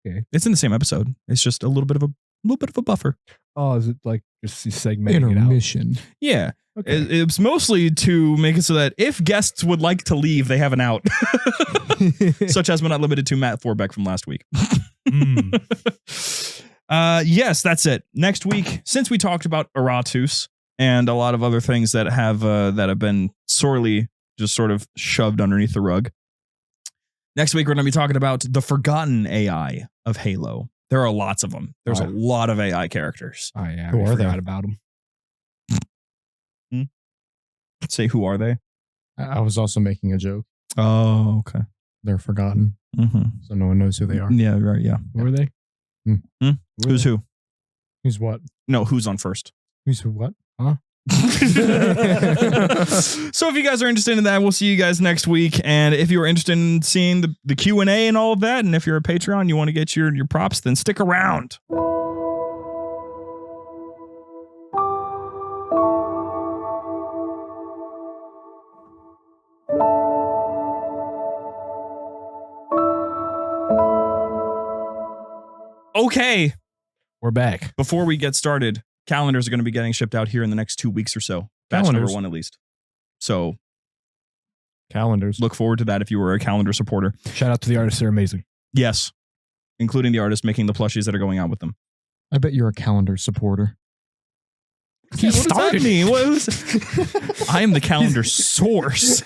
[SPEAKER 4] Okay.
[SPEAKER 2] It's in the same episode. It's just a little bit of a buffer.
[SPEAKER 4] Oh, is it like just segmenting
[SPEAKER 3] Intermission.
[SPEAKER 4] it out?
[SPEAKER 2] Yeah.
[SPEAKER 4] Okay.
[SPEAKER 2] It's mostly to make it so that if guests would like to leave, they have an out. Such as but not limited to Matt Forbeck from last week. Yes, that's it. Next week, since we talked about Iratus and a lot of other things that have been sorely just sort of shoved underneath the rug. Next week, we're going to be talking about the forgotten AI of Halo. There are lots of them. There's a lot of AI characters.
[SPEAKER 4] Oh, yeah.
[SPEAKER 3] Who are they?
[SPEAKER 4] Forgot about them.
[SPEAKER 2] Say, who are they?
[SPEAKER 3] I was also making a joke.
[SPEAKER 2] Oh, okay.
[SPEAKER 3] They're forgotten, so no one knows who they are.
[SPEAKER 2] Yeah, right. Yeah.
[SPEAKER 4] Who are they?
[SPEAKER 2] Who's who?
[SPEAKER 3] Who's what?
[SPEAKER 2] No, who's on first?
[SPEAKER 3] Who's who what?
[SPEAKER 4] Huh?
[SPEAKER 2] So if you guys are interested in that, we'll see you guys next week. And if you're interested in seeing the Q&A and all of that, and if you're a Patreon, you want to get your props, then stick around. Okay.
[SPEAKER 4] We're back.
[SPEAKER 2] Before we get started, calendars are going to be getting shipped out here in the next 2 weeks or so. Batch number 1 at least. So
[SPEAKER 3] Calendars.
[SPEAKER 2] look forward to that if you were a calendar supporter.
[SPEAKER 4] Shout out to the artists. They're amazing.
[SPEAKER 2] Yes. Including the artists making the plushies that are going out with them.
[SPEAKER 3] I bet you're a calendar supporter.
[SPEAKER 2] What does that mean? I am the calendar source.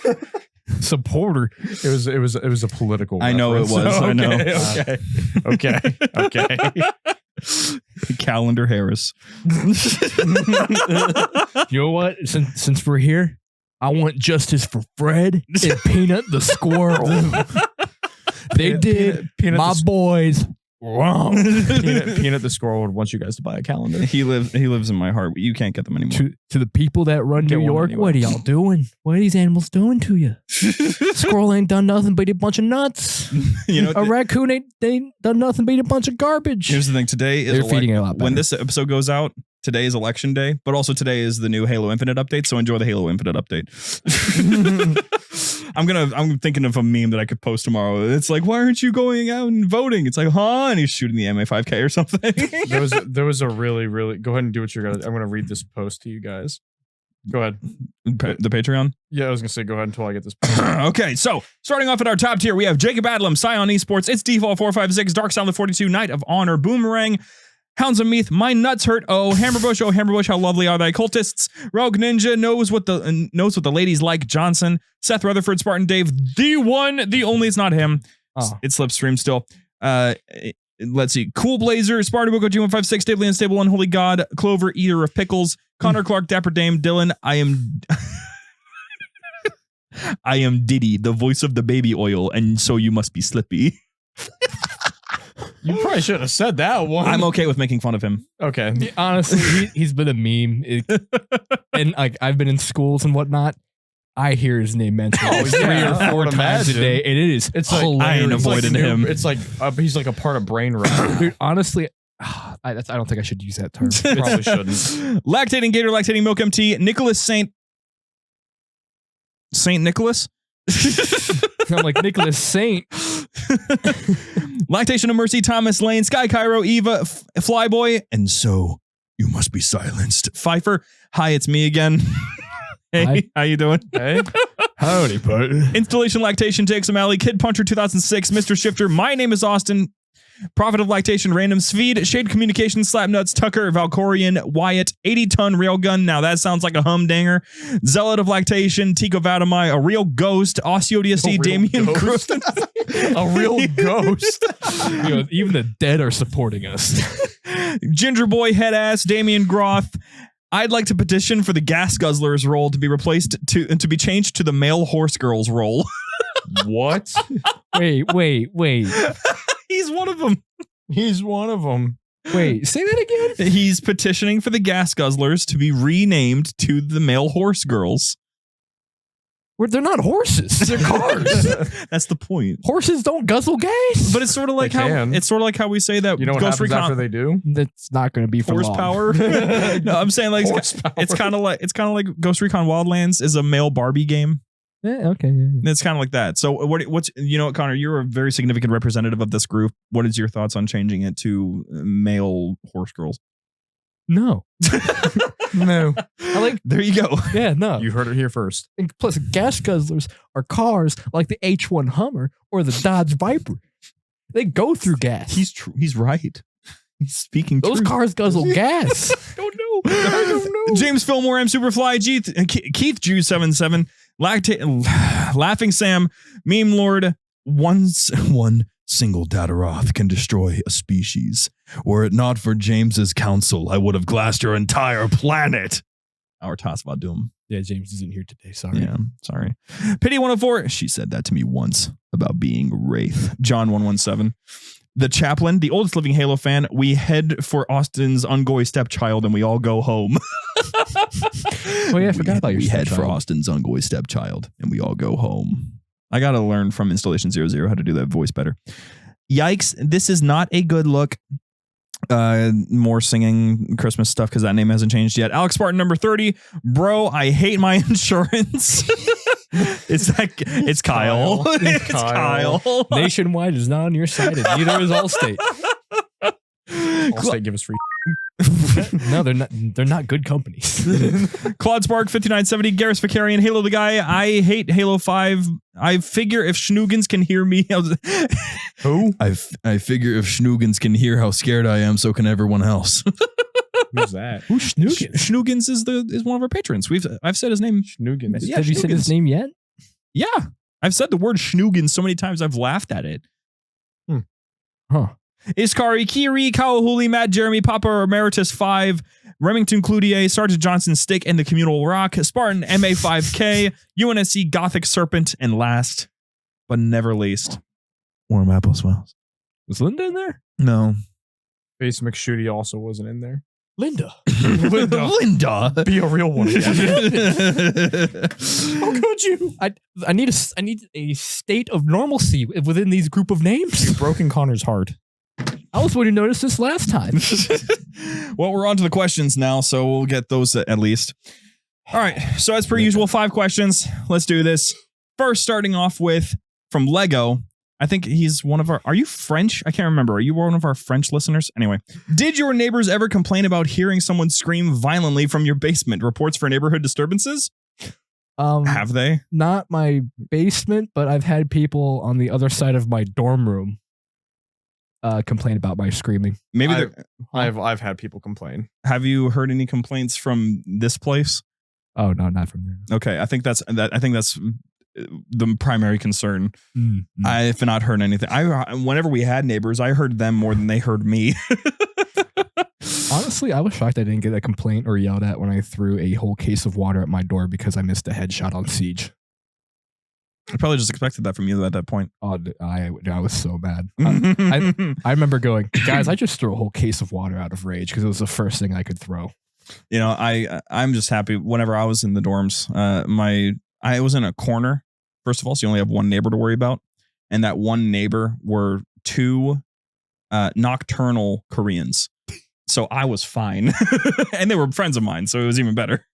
[SPEAKER 4] Supporter.
[SPEAKER 3] It was a political.
[SPEAKER 2] I know it was. I know.
[SPEAKER 3] Okay.
[SPEAKER 2] Calendar Harris.
[SPEAKER 4] You know what? Since we're here, I want justice for Fred and Peanut the squirrel. They did
[SPEAKER 3] Peanut
[SPEAKER 4] my
[SPEAKER 3] the-
[SPEAKER 4] boys wrong.
[SPEAKER 3] Peanut the squirrel would want you guys to buy a calendar.
[SPEAKER 2] He lives in my heart. You can't get them anymore.
[SPEAKER 4] To the people that run
[SPEAKER 3] Get
[SPEAKER 4] New
[SPEAKER 3] one
[SPEAKER 4] York,
[SPEAKER 3] anyway.
[SPEAKER 4] what are y'all doing? What are these animals doing to you? Squirrel ain't done nothing but eat a bunch of nuts.
[SPEAKER 2] You know,
[SPEAKER 4] A raccoon ain't done nothing but eat a bunch of garbage.
[SPEAKER 2] here's the thing. Today is
[SPEAKER 4] They're feeding it a lot better.
[SPEAKER 2] when this episode goes out. Today is election day, but also today is the new Halo Infinite update. So enjoy the Halo Infinite update. I'm thinking of a meme that I could post tomorrow. It's like, why aren't you going out and voting? It's like, huh? And he's shooting the MA5K or something.
[SPEAKER 3] There was a really, really. Go ahead and do what you're gonna. I'm gonna read this post to you guys. Go ahead.
[SPEAKER 2] The Patreon.
[SPEAKER 3] Yeah, I was gonna say go ahead until I get this.
[SPEAKER 2] Okay, so starting off at our top tier, we have Jacob Adlam, Scion Esports, It's Default 456, Dark Silent 42, Knight of Honor, Boomerang, Hounds of Meath, My Nuts Hurt, Hammerbush, how lovely are thy cultists, Rogue Ninja, knows what the ladies like, Johnson, Seth Rutherford, Spartan Dave, the one, the only, it's not him.
[SPEAKER 4] Oh.
[SPEAKER 2] It's Slipstream still. Let's see, Cool Blazer, Sparta Boko G156, Stably Unstable, Unholy God, Clover, Eater of Pickles, Connor Clark, Dapper Dame, Dylan, I am Diddy, the voice of the baby oil, and so you must be Slippy.
[SPEAKER 3] You probably should have said that one.
[SPEAKER 2] I'm okay with making fun of him.
[SPEAKER 3] okay.
[SPEAKER 4] Honestly, he's been a meme. And like I've been in schools and whatnot. I hear his name mentioned
[SPEAKER 3] Oh,
[SPEAKER 4] 3
[SPEAKER 3] yeah,
[SPEAKER 4] or
[SPEAKER 3] I
[SPEAKER 4] 4
[SPEAKER 3] would
[SPEAKER 4] times a
[SPEAKER 3] imagine.
[SPEAKER 4] day, and it is
[SPEAKER 3] It's like,
[SPEAKER 4] hilarious.
[SPEAKER 2] I ain't
[SPEAKER 3] It's like
[SPEAKER 2] avoiding him.
[SPEAKER 3] It's like he's like a part of brain rot.
[SPEAKER 4] Dude, honestly, I don't think I should use that term.
[SPEAKER 3] Probably shouldn't.
[SPEAKER 2] Lactating Gator, Lactating Milk MT, Nicholas Saint Nicholas?
[SPEAKER 4] I'm like Nicholas Saint.
[SPEAKER 2] Lactation of Mercy, Thomas Lane, Sky Cairo, Eva, Flyboy, and so you must be silenced. Pfeiffer, hi, it's me again. Hey,
[SPEAKER 4] Hi.
[SPEAKER 2] how you doing?
[SPEAKER 3] Hey,
[SPEAKER 4] Howdy, bud.
[SPEAKER 2] Installation Lactation, Jake O'Malley, Kid Puncher 2006, Mr. Shifter, My Name is Austin, Prophet of Lactation, Random Sfeed, Shade Communications, Slapnuts, Tucker, Valkorian, Wyatt, 80-ton Railgun, now that sounds like a humdinger, Zealot of Lactation, Tico Vadamai, A Real Ghost, OsseoDSD, Damian
[SPEAKER 3] ghost.
[SPEAKER 2] Kristen,
[SPEAKER 3] A real ghost.
[SPEAKER 4] You know, even the dead are supporting us.
[SPEAKER 2] Ginger Boy, Headass, Damian Groth. I'd like to petition for the Gas Guzzlers role to be replaced to be changed to the Male Horse Girls role.
[SPEAKER 3] What?
[SPEAKER 4] Wait.
[SPEAKER 2] He's one of them.
[SPEAKER 3] He's one of them.
[SPEAKER 4] Wait, say that again?
[SPEAKER 2] He's petitioning for the Gas Guzzlers to be renamed to the Male Horse Girls.
[SPEAKER 4] They're not horses. They're cars.
[SPEAKER 2] That's the point.
[SPEAKER 4] Horses don't guzzle gas.
[SPEAKER 2] But it's sort of like
[SPEAKER 3] They can.
[SPEAKER 2] we say that
[SPEAKER 3] You know what
[SPEAKER 2] Ghost
[SPEAKER 3] happens
[SPEAKER 2] Recon
[SPEAKER 3] after they do?
[SPEAKER 4] That's not going to be for long.
[SPEAKER 2] horsepower. No, I'm saying like
[SPEAKER 3] Horsepower.
[SPEAKER 2] it's kind of like Ghost Recon Wildlands is a male Barbie game.
[SPEAKER 4] Yeah, okay. Yeah.
[SPEAKER 2] It's kind of like that. So what's Connor, you're a very significant representative of this group. What is your thoughts on changing it to male horse girls?
[SPEAKER 4] No.
[SPEAKER 3] No.
[SPEAKER 4] I like,
[SPEAKER 2] There you go.
[SPEAKER 4] yeah, no.
[SPEAKER 3] You heard it here first.
[SPEAKER 4] And plus, gas guzzlers are cars like the H1 Hummer or the Dodge Viper. They go through gas.
[SPEAKER 2] He's true. He's right. He's speaking
[SPEAKER 4] Those
[SPEAKER 2] truth.
[SPEAKER 4] cars guzzle gas.
[SPEAKER 2] I don't know. James Fillmore, M Superfly, Keith Jew 77, Laughing Sam, Meme Lord, one single Dataroth can destroy a species. Were it not for James's counsel, I would have glassed your entire planet. Our Tasva Doom.
[SPEAKER 4] Yeah, James isn't here today. Sorry.
[SPEAKER 2] Yeah, sorry. Pity 104. She said that to me once about being Wraith. John 117. The Chaplain, the oldest living Halo fan. We head for Austin's Ungoy stepchild and we all go home.
[SPEAKER 4] Oh, yeah, I forgot about your
[SPEAKER 2] We head for
[SPEAKER 4] stepchild.
[SPEAKER 2] Austin's Ungoy stepchild and we all go home. I got to learn from Installation 00 how to do that voice better. Yikes. This is not a good look. More singing Christmas stuff because that name hasn't changed yet. Alex Spartan number 30. Bro, I hate my insurance. It's Kyle. It's Kyle.
[SPEAKER 4] Nationwide is not on your side, and neither is Allstate.
[SPEAKER 3] Allstate give us free.
[SPEAKER 4] No, they're not good companies.
[SPEAKER 2] Claude Spark 5970, Garrus Vicarian, Halo the Guy. I hate Halo 5. I figure if Schnoogans can hear me.
[SPEAKER 3] Who?
[SPEAKER 2] I figure if Schnoogans can hear how scared I am, so can everyone else.
[SPEAKER 3] Who's that?
[SPEAKER 4] Who's Snoogans?
[SPEAKER 2] Schnoogans is one of our patrons. I've said his name.
[SPEAKER 3] Schnoogans.
[SPEAKER 2] Yeah,
[SPEAKER 4] Have you said his name yet?
[SPEAKER 2] Yeah. I've said the word Schnoogans so many times I've laughed at it.
[SPEAKER 4] Huh.
[SPEAKER 2] Iskari, Kiri, Kawahuli, Matt, Jeremy, Papa, Emeritus 5, Remington Cloutier, Sergeant Johnson, Stick, and the Communal Rock, Spartan, MA5K, UNSC, Gothic Serpent, and last but never least, Warm Apple Smiles.
[SPEAKER 4] Was Linda in there?
[SPEAKER 2] No.
[SPEAKER 3] Face McShooty also wasn't in there.
[SPEAKER 4] Linda.
[SPEAKER 2] Linda.
[SPEAKER 3] Be a real one.
[SPEAKER 4] How could you? I need a state of normalcy within these group of names.
[SPEAKER 3] You've broken Connor's heart.
[SPEAKER 4] I was one who noticed this last time.
[SPEAKER 2] Well, we're on to the questions now, so we'll get those at least. All right. So as per usual, 5 questions. Let's do this. First, starting off with from Lego. I think he's one of our... Are you French? I can't remember. Are you one of our French listeners? Anyway. Did your neighbors ever complain about hearing someone scream violently from your basement? Reports for neighborhood disturbances? Have they?
[SPEAKER 4] Not my basement, but I've had people on the other side of my dorm room complain about my screaming.
[SPEAKER 2] Maybe
[SPEAKER 3] I've had people complain.
[SPEAKER 2] Have you heard any complaints from this place?
[SPEAKER 4] Oh, no, not from there.
[SPEAKER 2] Okay. I think that's the primary concern. I've not heard anything. Whenever we had neighbors, I heard them more than they heard me.
[SPEAKER 4] Honestly, I was shocked I didn't get a complaint or yelled at when I threw a whole case of water at my door because I missed a headshot on Siege.
[SPEAKER 2] I probably just expected that from you at that point.
[SPEAKER 4] Oh, I was so mad. I remember going, guys, I just threw a whole case of water out of rage because it was the first thing I could throw.
[SPEAKER 2] You know, I'm just happy. Whenever I was in the dorms, I was in a corner. First of all, so you only have one neighbor to worry about. And that one neighbor were 2 nocturnal Koreans. So I was fine. And they were friends of mine, so it was even better.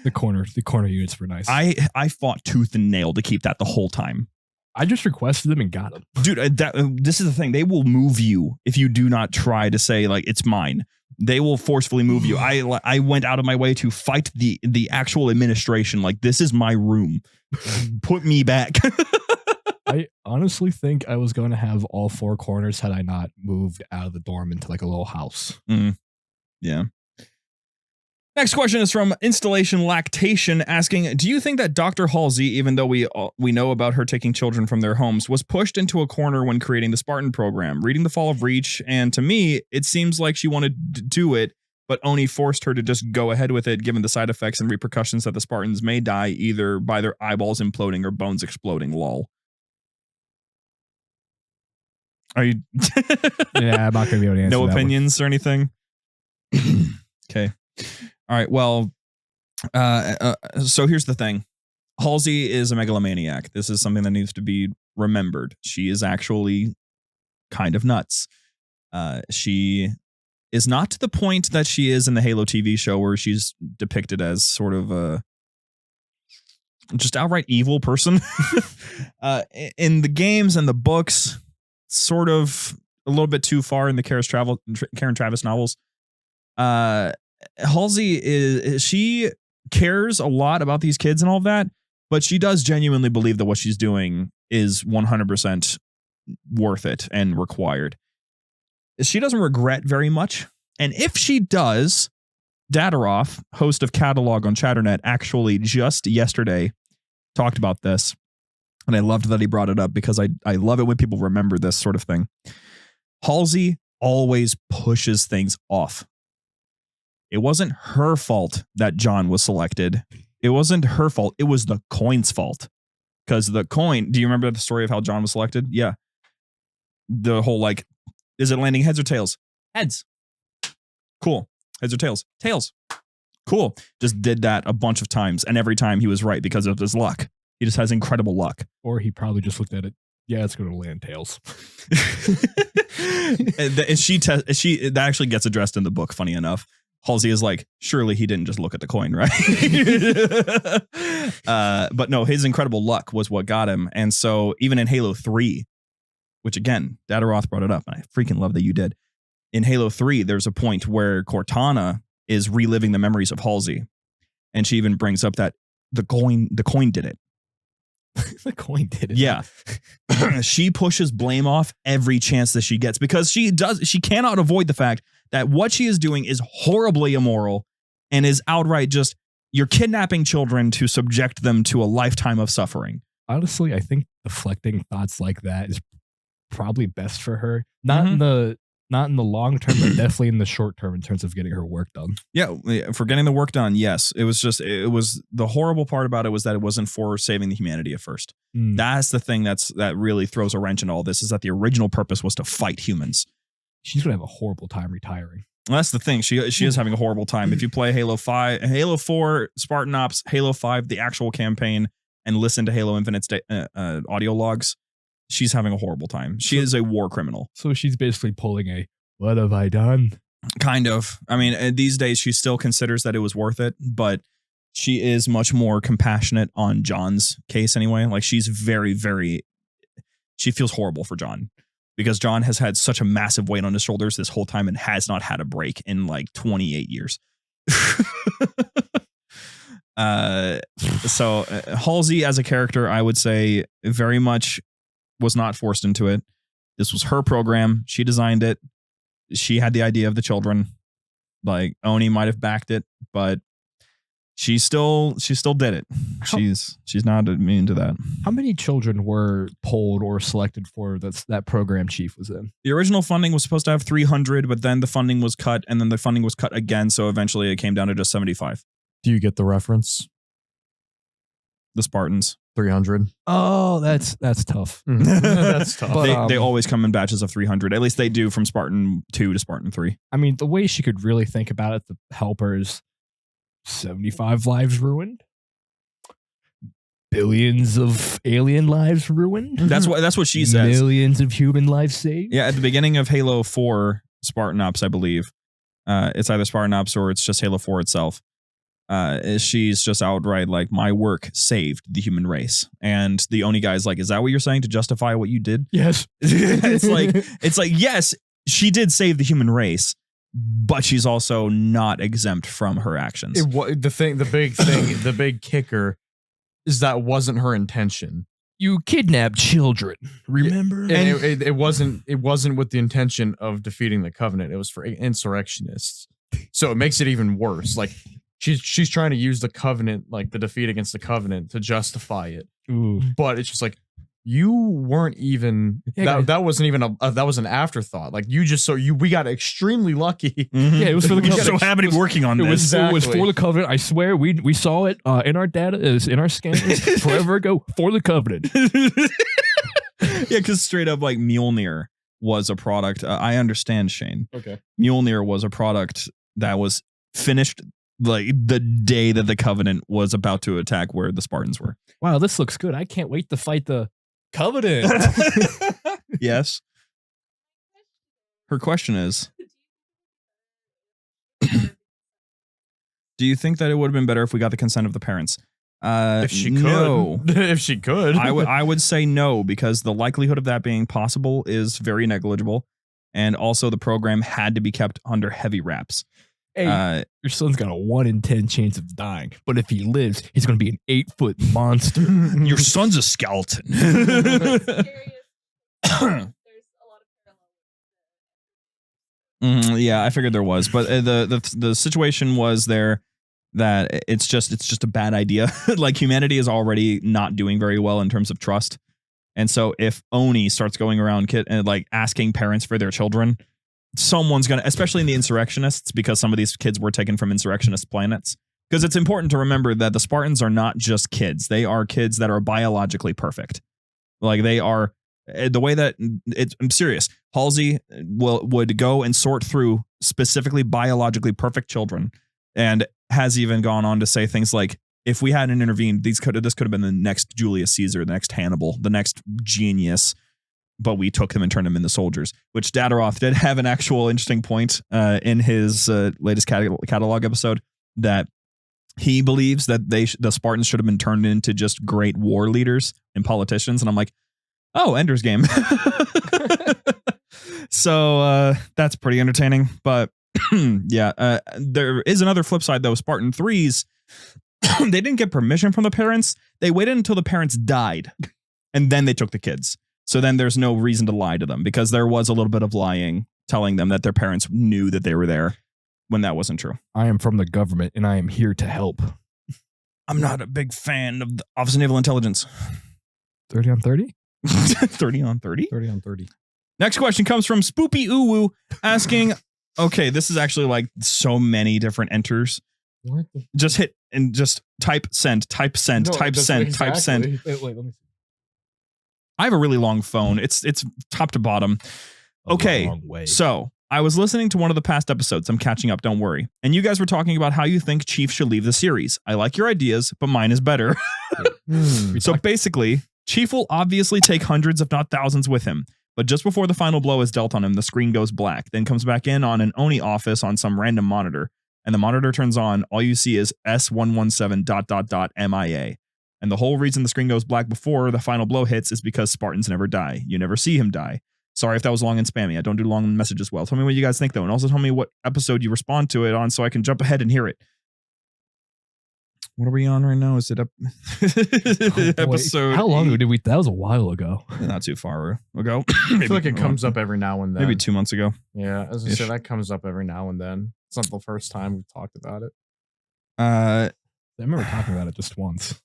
[SPEAKER 4] The corner units were nice.
[SPEAKER 2] I fought tooth and nail to keep that the whole time.
[SPEAKER 4] I just requested them and got them.
[SPEAKER 2] Dude, this is the thing. They will move you if you do not try to say, like, it's mine. They will forcefully move you. I went out of my way to fight the actual administration. Like, this is my room. Put me back.
[SPEAKER 4] I honestly think I was going to have all 4 corners had I not moved out of the dorm into like a little house.
[SPEAKER 2] Yeah. Next question is from Installation Lactation asking, do you think that Dr. Halsey, even though we know about her taking children from their homes, was pushed into a corner when creating the Spartan program, reading The Fall of Reach? And to me, it seems like she wanted to do it, but Oni forced her to just go ahead with it, given the side effects and repercussions that the Spartans may die either by their eyeballs imploding or bones exploding, lol. Are you...
[SPEAKER 4] Yeah, I'm not going to be able to answer
[SPEAKER 2] no
[SPEAKER 4] that
[SPEAKER 2] opinions one. Or anything? Okay. All right. Well, so here's the thing. Halsey is a megalomaniac. This is something that needs to be remembered. She is actually kind of nuts. She is not to the point that she is in the Halo TV show where she's depicted as sort of a just outright evil person. In the games and the books, sort of a little bit too far in the Karen Travis novels. Halsey she cares a lot about these kids and all of that, but she does genuinely believe that what she's doing is 100% worth it and required. She doesn't regret very much. And if she does, Dadaroff, host of Catalog on Chatternet, actually just yesterday talked about this. And I loved that he brought it up because I love it when people remember this sort of thing. Halsey always pushes things off. It wasn't her fault that John was selected. It wasn't her fault. It was the coin's fault. Because the coin, do you remember the story of how John was selected? Yeah. The whole like, is it landing heads or tails? Heads. Cool. Heads or tails? Tails. Cool. Just did that a bunch of times. And every time he was right because of his luck. He just has incredible luck.
[SPEAKER 4] Or he probably just looked at it. Yeah, it's going to land tails.
[SPEAKER 2] That actually gets addressed in the book, funny enough. Halsey is like, surely he didn't just look at the coin, right? But no, his incredible luck was what got him. And so even in Halo 3, which again, Dadaroth brought it up, and I freaking love that you did. In Halo 3, there's a point where Cortana is reliving the memories of Halsey. And she even brings up that the coin did it.
[SPEAKER 4] The coin did it.
[SPEAKER 2] Yeah. She pushes blame off every chance that she gets because she cannot avoid the fact that what she is doing is horribly immoral and is outright just, you're kidnapping children to subject them to a lifetime of suffering.
[SPEAKER 4] Honestly, I think deflecting thoughts like that is probably best for her. Not in the long term, but definitely in the short term in terms of getting her work done.
[SPEAKER 2] Yeah, for getting the work done, yes. It was the horrible part about it was that it wasn't for saving the humanity at first. That's the thing that really throws a wrench in all this, is that the original purpose was to fight humans.
[SPEAKER 4] She's gonna have a horrible time retiring.
[SPEAKER 2] Well, that's the thing. She is having a horrible time. If you play Halo 5, Halo 4, Spartan Ops, Halo 5, the actual campaign, and listen to Halo Infinite's audio logs, she's having a horrible time. She is a war criminal.
[SPEAKER 4] So she's basically pulling a, what have I done?
[SPEAKER 2] Kind of. I mean, these days she still considers that it was worth it, but she is much more compassionate on John's case anyway. Like, she's very, very, she feels horrible for John because John has had such a massive weight on his shoulders this whole time and has not had a break in like 28 years. So Halsey as a character, I would say very much was not forced into it. This was her program. She designed it. She had the idea of the children. Like, Oni might have backed it, but she still did it. She's not immune to that.
[SPEAKER 4] How many children were polled or selected for that program Chief was in?
[SPEAKER 2] The original funding was supposed to have 300, but then the funding was cut, and then the funding was cut again, so eventually it came down to just 75.
[SPEAKER 3] Do you get the reference?
[SPEAKER 2] The Spartans.
[SPEAKER 3] 300.
[SPEAKER 4] Oh, that's tough.
[SPEAKER 3] That's tough.
[SPEAKER 4] But,
[SPEAKER 2] they always come in batches of 300. At least they do from Spartan 2 to Spartan 3.
[SPEAKER 4] I mean, the way she could really think about it, the helpers, 75 lives ruined. Billions of alien lives ruined.
[SPEAKER 2] That's what she says.
[SPEAKER 4] Millions of human lives saved.
[SPEAKER 2] Yeah, at the beginning of Halo 4 Spartan Ops, I believe, it's either Spartan Ops or it's just Halo 4 itself. She's just outright like, my work saved the human race. And the Oni guy's like, is that what you're saying to justify what you did?
[SPEAKER 4] Yes.
[SPEAKER 2] it's like, yes, she did save the human race, but she's also not exempt from her actions.
[SPEAKER 3] The big kicker is that wasn't her intention.
[SPEAKER 4] You kidnapped children, remember?
[SPEAKER 3] And it wasn't with the intention of defeating the Covenant. It was for insurrectionists. So it makes it even worse. Like, she's trying to use the Covenant, like the defeat against the Covenant, to justify it.
[SPEAKER 4] Ooh.
[SPEAKER 3] But it's just like, you weren't even that wasn't even that was an afterthought. Like, we got extremely lucky.
[SPEAKER 2] Mm-hmm.
[SPEAKER 4] Yeah, it was for the Covenant.
[SPEAKER 2] So happy to be working on this.
[SPEAKER 4] It was for the Covenant. I swear, we saw it in our data, in our scanners forever ago, for the Covenant.
[SPEAKER 2] Yeah, because straight up, like, Mjolnir was a product. I understand, Shane.
[SPEAKER 3] Okay.
[SPEAKER 2] Mjolnir was a product that was finished like the day that the Covenant was about to attack where the Spartans were.
[SPEAKER 4] Wow, this looks good. I can't wait to fight the Covenant.
[SPEAKER 2] Yes. Her question is, do you think that it would have been better if we got the consent of the parents?
[SPEAKER 3] If she could.
[SPEAKER 2] No.
[SPEAKER 3] If she could.
[SPEAKER 2] I would say no, because the likelihood of that being possible is very negligible. And also the program had to be kept under heavy wraps.
[SPEAKER 4] Hey, your son's got a 1 in 10 chance of dying, but if he lives, he's going to be an 8-foot monster.
[SPEAKER 2] Your son's a skeleton. Yeah, I figured there was, but the situation was there that it's just a bad idea. Like, humanity is already not doing very well in terms of trust, and so if Oni starts going around like asking parents for their children, someone's gonna, especially in the insurrectionists, because some of these kids were taken from insurrectionist planets. Because it's important to remember that the Spartans are not just kids; they are kids that are biologically perfect. Like, they are the way that I'm serious. Halsey would go and sort through specifically biologically perfect children, and has even gone on to say things like, if we hadn't intervened, this could have been the next Julius Caesar, the next Hannibal, the next genius. But we took them and turned them into soldiers, which Dataroth did have an actual interesting point in his latest catalog episode, that he believes that the Spartans should have been turned into just great war leaders and politicians. And I'm like, oh, Ender's Game. So that's pretty entertaining. But yeah, there is another flip side, though. Spartan 3s, they didn't get permission from the parents. They waited until the parents died, and then they took the kids. So then there's no reason to lie to them, because there was a little bit of lying, telling them that their parents knew that they were there when that wasn't true.
[SPEAKER 4] I am from the government, and I am here to help.
[SPEAKER 2] I'm not a big fan of the Office of Naval Intelligence.
[SPEAKER 4] 30 on 30?
[SPEAKER 2] 30 on 30?
[SPEAKER 3] 30 on 30.
[SPEAKER 2] Next question comes from Spoopy Uwu asking, okay, this is actually like so many different enters.
[SPEAKER 3] What the?
[SPEAKER 2] Just hit and just type send, type send,
[SPEAKER 3] No,
[SPEAKER 2] type
[SPEAKER 3] that's
[SPEAKER 2] send, type send.
[SPEAKER 4] Wait, let me see.
[SPEAKER 2] I have a really long phone. It's top to bottom. Okay, so I was listening to one of the past episodes. I'm catching up, don't worry. And you guys were talking about how you think Chief should leave the series. I like your ideas, but mine is better. So basically, Chief will obviously take hundreds, if not thousands, with him. But just before the final blow is dealt on him, the screen goes black, then comes back in on an Oni office on some random monitor. And the monitor turns on. All you see is S117 ... MIA. And the whole reason the screen goes black before the final blow hits is because Spartans never die. You never see him die. Sorry if that was long and spammy. I don't do long messages well. Tell me what you guys think, though. And also tell me what episode you respond to it on so I can jump ahead and hear it. What are we on right now? Is it episode?
[SPEAKER 4] How long did we? That was a while ago.
[SPEAKER 2] Not too far ago.
[SPEAKER 3] I feel like it comes up every now and then.
[SPEAKER 2] Maybe 2 months ago.
[SPEAKER 3] Yeah, as I said, that comes up every now and then. It's not the first time we've talked about it.
[SPEAKER 4] I remember talking about it just once.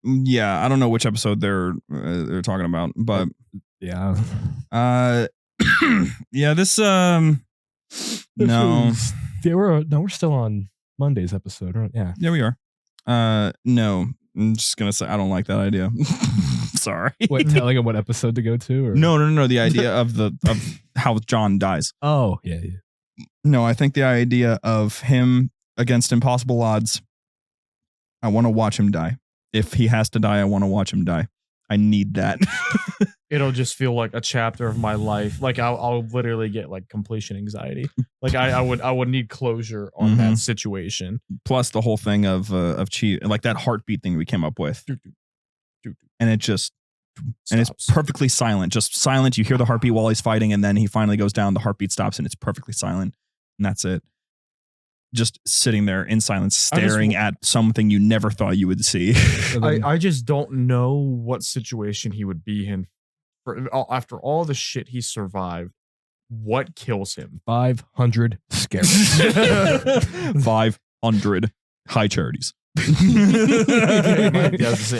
[SPEAKER 2] Yeah, I don't know which episode they're talking about, but
[SPEAKER 4] yeah,
[SPEAKER 2] yeah, this no,
[SPEAKER 4] yeah, we're still on Monday's episode, right? Yeah,
[SPEAKER 2] we are. No, I'm just gonna say I don't like that idea. Sorry.
[SPEAKER 4] What, telling him what episode to go to? Or?
[SPEAKER 2] No. The idea of how John dies.
[SPEAKER 4] Oh, yeah.
[SPEAKER 2] No, I think the idea of him against impossible odds. I want to watch him die. If he has to die, I want to watch him die. I need that.
[SPEAKER 3] It'll just feel like a chapter of my life. Like I'll literally get like completion anxiety. Like I would need closure on that situation.
[SPEAKER 2] Plus the whole thing of Chief, like that heartbeat thing we came up with, and it just and it's perfectly silent, just silent. You hear the heartbeat while he's fighting, and then he finally goes down. The heartbeat stops, and it's perfectly silent, and that's it. Just sitting there in silence, staring at something you never thought you would see.
[SPEAKER 3] I just don't know what situation he would be in after all the shit he survived. What kills him?
[SPEAKER 4] 500 scares.
[SPEAKER 2] 500 high charities.
[SPEAKER 3] It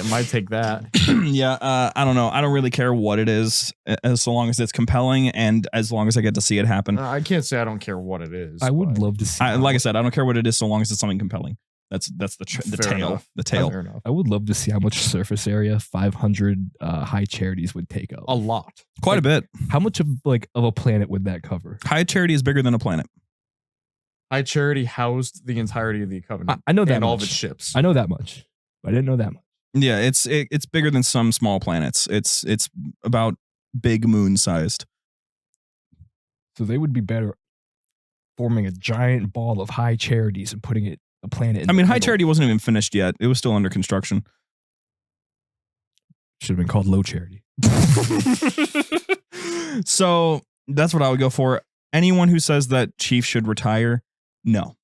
[SPEAKER 3] might take that.
[SPEAKER 2] Yeah, I don't know. I don't really care what it is, as long as it's compelling and as long as I get to see it happen.
[SPEAKER 3] I can't say I don't care what it is.
[SPEAKER 4] I would love to see.
[SPEAKER 2] Like I said, I don't care what it is, so long as it's something compelling. That's the tail. The tail.
[SPEAKER 3] Fair enough.
[SPEAKER 4] I would love to see how much surface area 500 high charities would take up.
[SPEAKER 3] A lot,
[SPEAKER 2] quite a bit.
[SPEAKER 4] How much of a planet would that cover?
[SPEAKER 2] High charity is bigger than a planet.
[SPEAKER 3] High charity housed the entirety of the Covenant.
[SPEAKER 4] I know that
[SPEAKER 3] and
[SPEAKER 4] much.
[SPEAKER 3] all of its ships.
[SPEAKER 4] I know that much. I didn't know that much.
[SPEAKER 2] Yeah, it's bigger than some small planets. It's about big moon sized.
[SPEAKER 4] So they would be better forming a giant ball of high charities and putting it a planet.
[SPEAKER 2] I mean, high charity wasn't even finished yet. It was still under construction.
[SPEAKER 4] Should have been called low charity.
[SPEAKER 2] So that's what I would go for. Anyone who says that Chief should retire, no.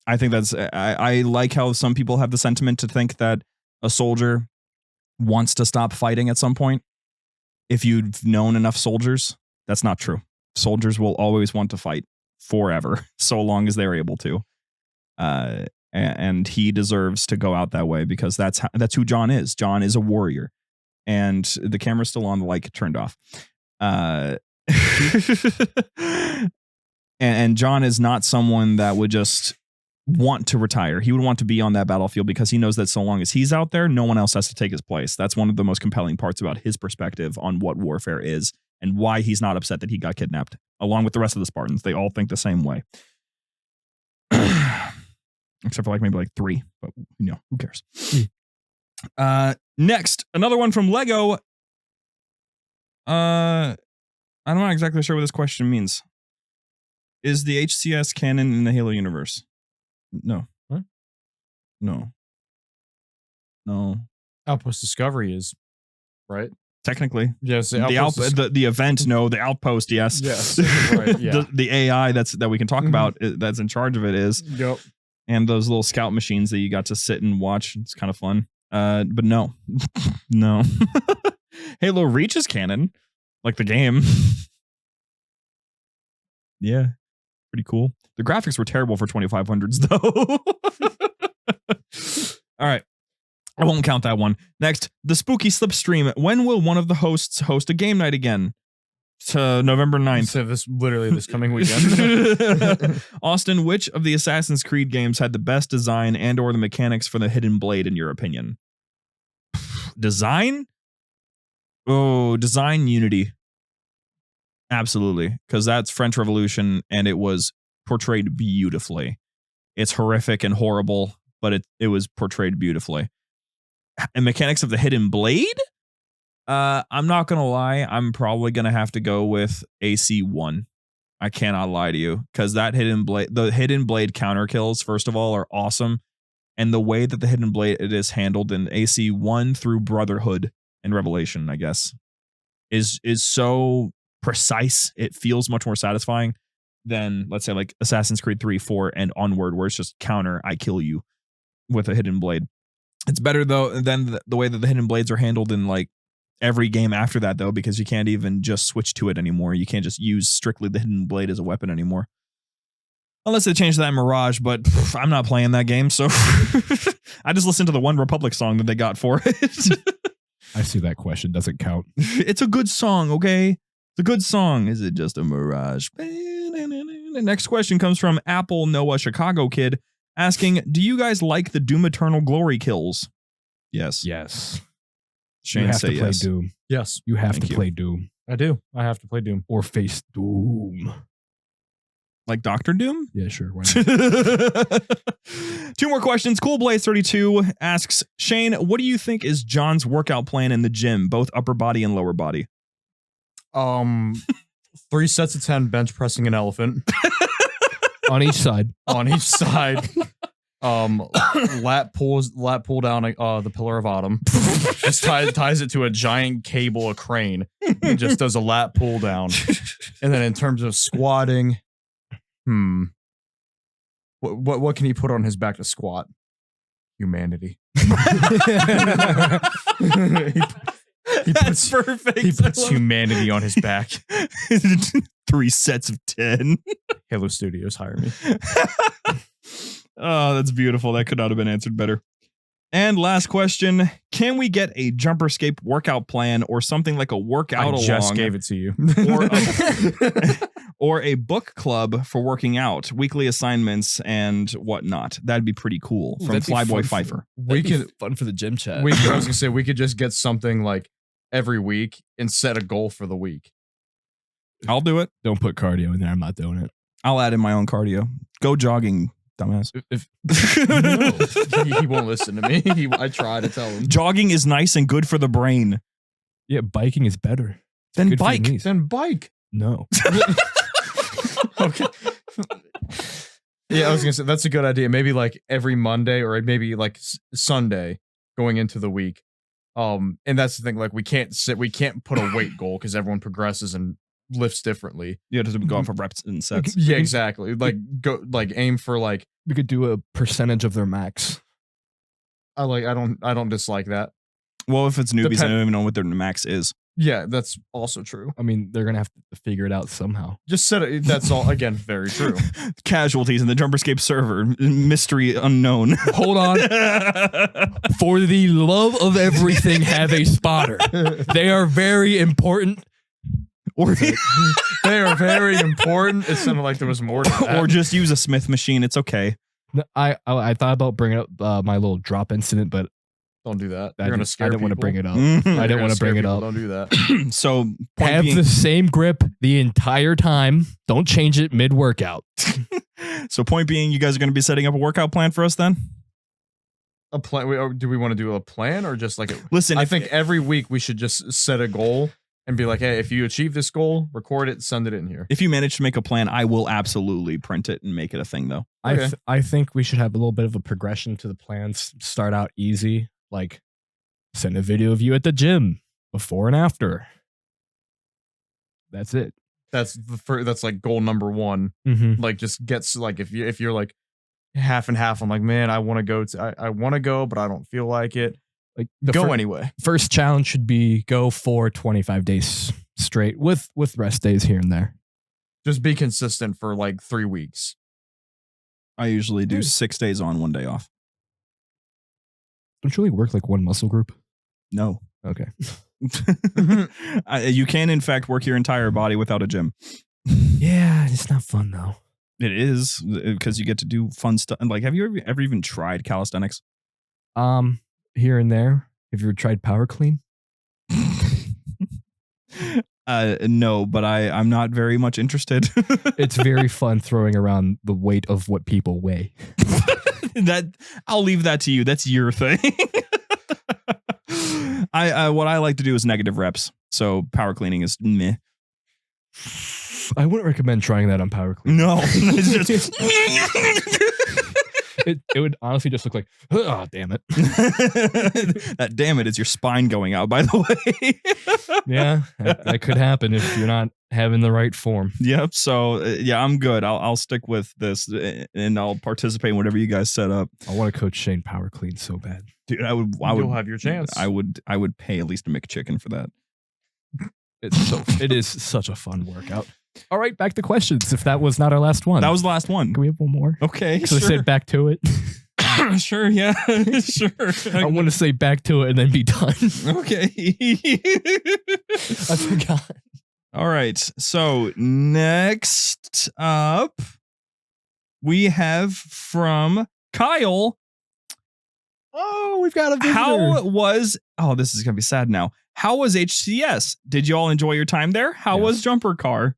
[SPEAKER 2] I think that's I like how some people have the sentiment to think that a soldier wants to stop fighting at some point. If you've known enough soldiers, that's not true. Soldiers will always want to fight forever, so long as they're able to. And he deserves to go out that way because that's who John is. John is a warrior. And the camera's still on, the light turned off. And John is not someone that would just want to retire. He would want to be on that battlefield because he knows that so long as he's out there, no one else has to take his place. That's one of the most compelling parts about his perspective on what warfare is and why he's not upset that he got kidnapped, along with the rest of the Spartans. They all think the same way. Except for like maybe like 3, but you know, who cares? Next, another one from Lego. I'm not exactly sure what this question means. Is the HCS canon in the Halo universe? No.
[SPEAKER 3] What?
[SPEAKER 2] No.
[SPEAKER 3] Outpost Discovery is, right?
[SPEAKER 2] Technically.
[SPEAKER 3] Yes.
[SPEAKER 2] The event, no. The Outpost, yes.
[SPEAKER 3] Yes. Right, yeah.
[SPEAKER 2] The AI that we can talk about that's in charge of it is.
[SPEAKER 3] Yep.
[SPEAKER 2] And those little scout machines that you got to sit and watch. It's kind of fun. But no. No. Halo Reach is canon. Like the game. Yeah. Pretty cool. The graphics were terrible for 2500s though. All right. I won't count that one. Next, the Spooky Slipstream. When will one of the hosts host a game night again? to November 9th.
[SPEAKER 3] So this coming weekend.
[SPEAKER 2] Austin, which of the Assassin's Creed games had the best design and or the mechanics for the hidden blade in your opinion? Design? Oh, design Unity. Absolutely, because that's French Revolution and it was portrayed beautifully. It's horrific and horrible, but it was portrayed beautifully. And mechanics of the hidden blade? I'm not gonna lie, I'm probably gonna have to go with AC1. I cannot lie to you, because the hidden blade counter kills, first of all, are awesome. And the way that the hidden blade it is handled in AC1 through Brotherhood and Revelation, I guess, is so precise. It feels much more satisfying than, let's say, like Assassin's Creed 3, 4, and onward, where it's just counter, I kill you with a hidden blade. It's better though than the way that the hidden blades are handled in like every game after that, though, because you can't even just switch to it anymore. You can't just use strictly the hidden blade as a weapon anymore. Unless they change that in Mirage, but I'm not playing that game, so I just listened to the One Republic song that they got for it.
[SPEAKER 4] I see that question doesn't count.
[SPEAKER 2] It's a good song, okay? It's a good song. Is it just a Mirage? The next question comes from Apple Noah Chicago Kid asking, do you guys like the Doom Eternal Glory kills? Yes.
[SPEAKER 4] Yes.
[SPEAKER 2] Shane,
[SPEAKER 4] you have
[SPEAKER 2] say
[SPEAKER 4] to play
[SPEAKER 2] yes.
[SPEAKER 4] Doom.
[SPEAKER 3] Yes.
[SPEAKER 4] You have
[SPEAKER 2] Thank
[SPEAKER 4] to
[SPEAKER 2] you.
[SPEAKER 4] play Doom.
[SPEAKER 3] I do. I have to play Doom.
[SPEAKER 4] Or face Doom.
[SPEAKER 2] Like Dr. Doom?
[SPEAKER 4] Yeah, sure. Why not?
[SPEAKER 2] Two more questions. Cool Blaze 32 asks, Shane, what do you think is John's workout plan in the gym, both upper body and lower body?
[SPEAKER 3] 3 sets of 10 bench pressing an elephant
[SPEAKER 4] On each side.
[SPEAKER 3] on each side. Lat pull down the pillar of autumn. Just ties it to a giant cable, a crane, and just does a lat pull down. And then in terms of squatting, what can he put on his back to squat? Humanity.
[SPEAKER 2] That's perfect.
[SPEAKER 3] He puts humanity on his back.
[SPEAKER 2] 3 sets of 10.
[SPEAKER 3] Halo Studios, hire me.
[SPEAKER 2] Oh, that's beautiful. That could not have been answered better. And last question, can we get a JumperScape workout plan or something like a workout
[SPEAKER 3] I just gave it to you.
[SPEAKER 2] or a book club for working out, weekly assignments and whatnot? That'd be pretty cool. From
[SPEAKER 4] That'd be
[SPEAKER 2] Flyboy
[SPEAKER 4] fun
[SPEAKER 2] Pfeiffer.
[SPEAKER 3] We could
[SPEAKER 4] fun for the gym chat.
[SPEAKER 3] I was gonna say we could just get something like every week and set a goal for the week.
[SPEAKER 2] I'll do it.
[SPEAKER 4] Don't put cardio in there. I'm not doing it.
[SPEAKER 2] I'll add in my own cardio. Go jogging, dumbass.
[SPEAKER 3] He won't listen to me. I try to tell him.
[SPEAKER 2] Jogging is nice and good for the brain.
[SPEAKER 4] Yeah, biking is better. It's
[SPEAKER 2] Then
[SPEAKER 4] good for your
[SPEAKER 2] bike.
[SPEAKER 4] knees.
[SPEAKER 3] Then bike.
[SPEAKER 4] No.
[SPEAKER 3] Okay. Yeah, I was gonna say that's a good idea. Maybe like every Monday or maybe like Sunday going into the week. And that's the thing. Like we can't put a weight goal because everyone progresses and lifts differently.
[SPEAKER 2] You have to go off of reps and sets.
[SPEAKER 3] Yeah, exactly. Like aim for like.
[SPEAKER 4] We could do a percentage of their max.
[SPEAKER 3] I don't dislike that.
[SPEAKER 2] Well, if it's newbies,
[SPEAKER 3] Depend-
[SPEAKER 2] I don't even know what their max is.
[SPEAKER 3] Yeah, that's also true.
[SPEAKER 4] I mean, they're gonna have to figure it out somehow.
[SPEAKER 3] Just set it. That's all. Again, very true.
[SPEAKER 2] Casualties in the JumperScape server. Mystery unknown.
[SPEAKER 4] Hold on. For the love of everything, have a spotter. They are very important.
[SPEAKER 2] Or
[SPEAKER 3] They are very important. It sounded like there was more to that.
[SPEAKER 2] or just use a Smith machine. It's okay.
[SPEAKER 4] No, I thought about bringing up my little drop incident, but
[SPEAKER 3] Don't do that.
[SPEAKER 4] I
[SPEAKER 3] You're gonna
[SPEAKER 4] didn't,
[SPEAKER 3] scare
[SPEAKER 4] I didn't want to
[SPEAKER 3] people.
[SPEAKER 4] bring it up.
[SPEAKER 2] Mhm.
[SPEAKER 4] I didn't want to bring it
[SPEAKER 3] People.
[SPEAKER 4] up.
[SPEAKER 3] Don't do that.
[SPEAKER 2] So point
[SPEAKER 4] Have
[SPEAKER 2] being,
[SPEAKER 4] the same grip the entire time. Don't change it mid workout.
[SPEAKER 2] so point being, you guys are going to be setting up a workout plan for us then?
[SPEAKER 3] A plan? Do we want to do a plan or just like?
[SPEAKER 2] Listen,
[SPEAKER 3] I think every week we should just set a goal and be like, hey, if you achieve this goal, record it, send it in here.
[SPEAKER 2] if you manage to make a plan, I will absolutely print it and make it a thing, though.
[SPEAKER 3] Okay.
[SPEAKER 4] I think we should have a little bit of a progression to the plans. Start out easy, like send a video of you at the gym before and after. That's it.
[SPEAKER 3] That's that's like goal number 1.
[SPEAKER 4] Mm-hmm.
[SPEAKER 3] Like just gets like if you're like half and half, I'm like, man, I want to go I want to go, but I don't feel like it.
[SPEAKER 4] Like
[SPEAKER 3] Go anyway.
[SPEAKER 4] First challenge should be go for 25 days straight with rest days here and there.
[SPEAKER 3] Just be consistent for like 3 weeks.
[SPEAKER 2] I usually do 6 days on, 1 day off.
[SPEAKER 4] Don't you only work like one muscle group?
[SPEAKER 2] No.
[SPEAKER 4] Okay.
[SPEAKER 2] You can, in fact, work your entire body without a gym.
[SPEAKER 4] Yeah, it's not fun though.
[SPEAKER 2] It is because you get to do fun stuff. Like, have you ever even tried calisthenics?
[SPEAKER 4] Here and there. Have you ever tried power clean?
[SPEAKER 2] No, but I'm not very much interested.
[SPEAKER 4] It's very fun throwing around the weight of what people weigh.
[SPEAKER 2] I'll leave that to you. That's your thing. What I like to do is negative reps. So power cleaning is meh.
[SPEAKER 4] I wouldn't recommend trying that on power clean.
[SPEAKER 2] No, it's just
[SPEAKER 4] it would honestly just look like, oh, damn it.
[SPEAKER 2] That damn it is your spine going out, by the way.
[SPEAKER 4] Yeah, that could happen if you're not having the right form.
[SPEAKER 2] Yep. So yeah, I'm good. I'll stick with this and I'll participate in whatever you guys set up.
[SPEAKER 4] I want to coach Shane power clean so bad.
[SPEAKER 2] Dude, I would
[SPEAKER 3] You'll have your chance.
[SPEAKER 2] I would pay at least a McChicken for that.
[SPEAKER 4] It is such a fun workout. All right, back to questions. If that was not our last one.
[SPEAKER 2] That was the last one.
[SPEAKER 4] Can we have one more?
[SPEAKER 2] Okay.
[SPEAKER 4] So
[SPEAKER 2] sure.
[SPEAKER 4] I said back to it.
[SPEAKER 2] Sure, yeah. Sure.
[SPEAKER 4] I want to say back to it and then be done.
[SPEAKER 2] Okay.
[SPEAKER 4] I forgot.
[SPEAKER 2] All right. So next up, we have from Kyle.
[SPEAKER 4] Oh, we've got a visitor.
[SPEAKER 2] This is going to be sad now. How was HCS? Did you all enjoy your time there? How was Jumper Car?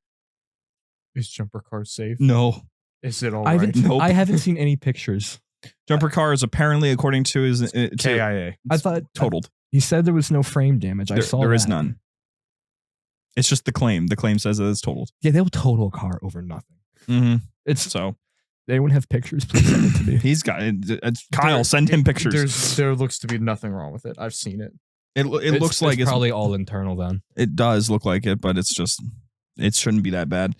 [SPEAKER 3] Is Jumper Car safe?
[SPEAKER 2] No.
[SPEAKER 3] Is it all
[SPEAKER 4] I
[SPEAKER 3] right?
[SPEAKER 4] haven't seen any pictures.
[SPEAKER 2] Jumper Car is apparently, according to his
[SPEAKER 3] KIA.
[SPEAKER 4] I thought
[SPEAKER 2] totaled.
[SPEAKER 4] He said there was no frame damage. I saw
[SPEAKER 2] there
[SPEAKER 4] that.
[SPEAKER 2] is none. It's just the claim. The claim says that it's totaled.
[SPEAKER 4] Yeah, they'll total a car over nothing.
[SPEAKER 2] Mm-hmm.
[SPEAKER 4] It's
[SPEAKER 2] so.
[SPEAKER 4] They anyone have pictures? Please send it to me.
[SPEAKER 2] He's got Kyle. Send him pictures.
[SPEAKER 3] There looks to be nothing wrong with it. I've seen it.
[SPEAKER 2] It looks like
[SPEAKER 4] it's probably all internal then.
[SPEAKER 2] It does look like it, but it shouldn't be that bad.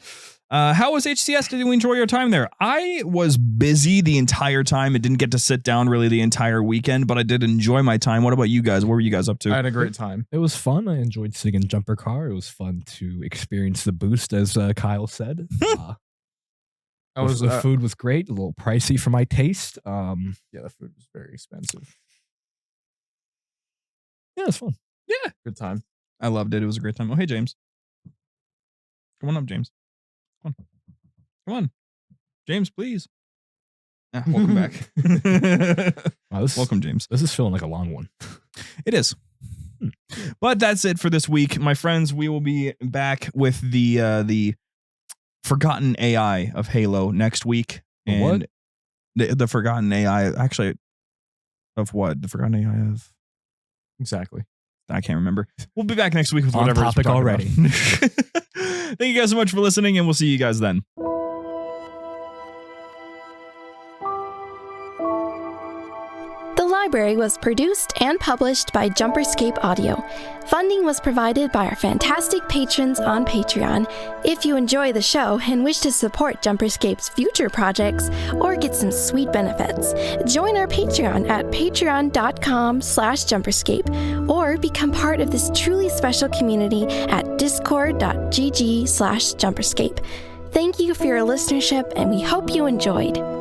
[SPEAKER 2] How was HCS? Did you enjoy your time there? I was busy the entire time. I didn't get to sit down really the entire weekend, but I did enjoy my time. What about you guys? What were you guys up to?
[SPEAKER 3] I had a great time.
[SPEAKER 4] It was fun. I enjoyed sitting in Jumper Car. It was fun to experience the boost, as Kyle said. The food was great. A little pricey for my taste.
[SPEAKER 3] Yeah, the food was very expensive.
[SPEAKER 4] Yeah, it was fun.
[SPEAKER 2] Yeah,
[SPEAKER 3] good time.
[SPEAKER 2] I loved it. It was a great time. Oh, hey, James. Come on up, James. Come on. James, please. Welcome back. Welcome, James.
[SPEAKER 4] This is feeling like a long one.
[SPEAKER 2] It is. But that's it for this week. My friends, we will be back with the Forgotten AI of Halo next week. And
[SPEAKER 4] what?
[SPEAKER 2] The Forgotten AI, actually, of what? The Forgotten AI of...
[SPEAKER 3] Exactly.
[SPEAKER 2] I can't remember. We'll be back next week with
[SPEAKER 4] on
[SPEAKER 2] whatever
[SPEAKER 4] topic already.
[SPEAKER 2] Thank you guys so much for listening, and we'll see you guys then.
[SPEAKER 5] The library was produced and published by JumperScape Audio. Funding was provided by our fantastic patrons on Patreon. If you enjoy the show and wish to support JumperScape's future projects or get some sweet benefits, join our Patreon at patreon.com/JumperScape or become part of this truly special community at discord.gg/JumperScape. Thank you for your listenership, and we hope you enjoyed.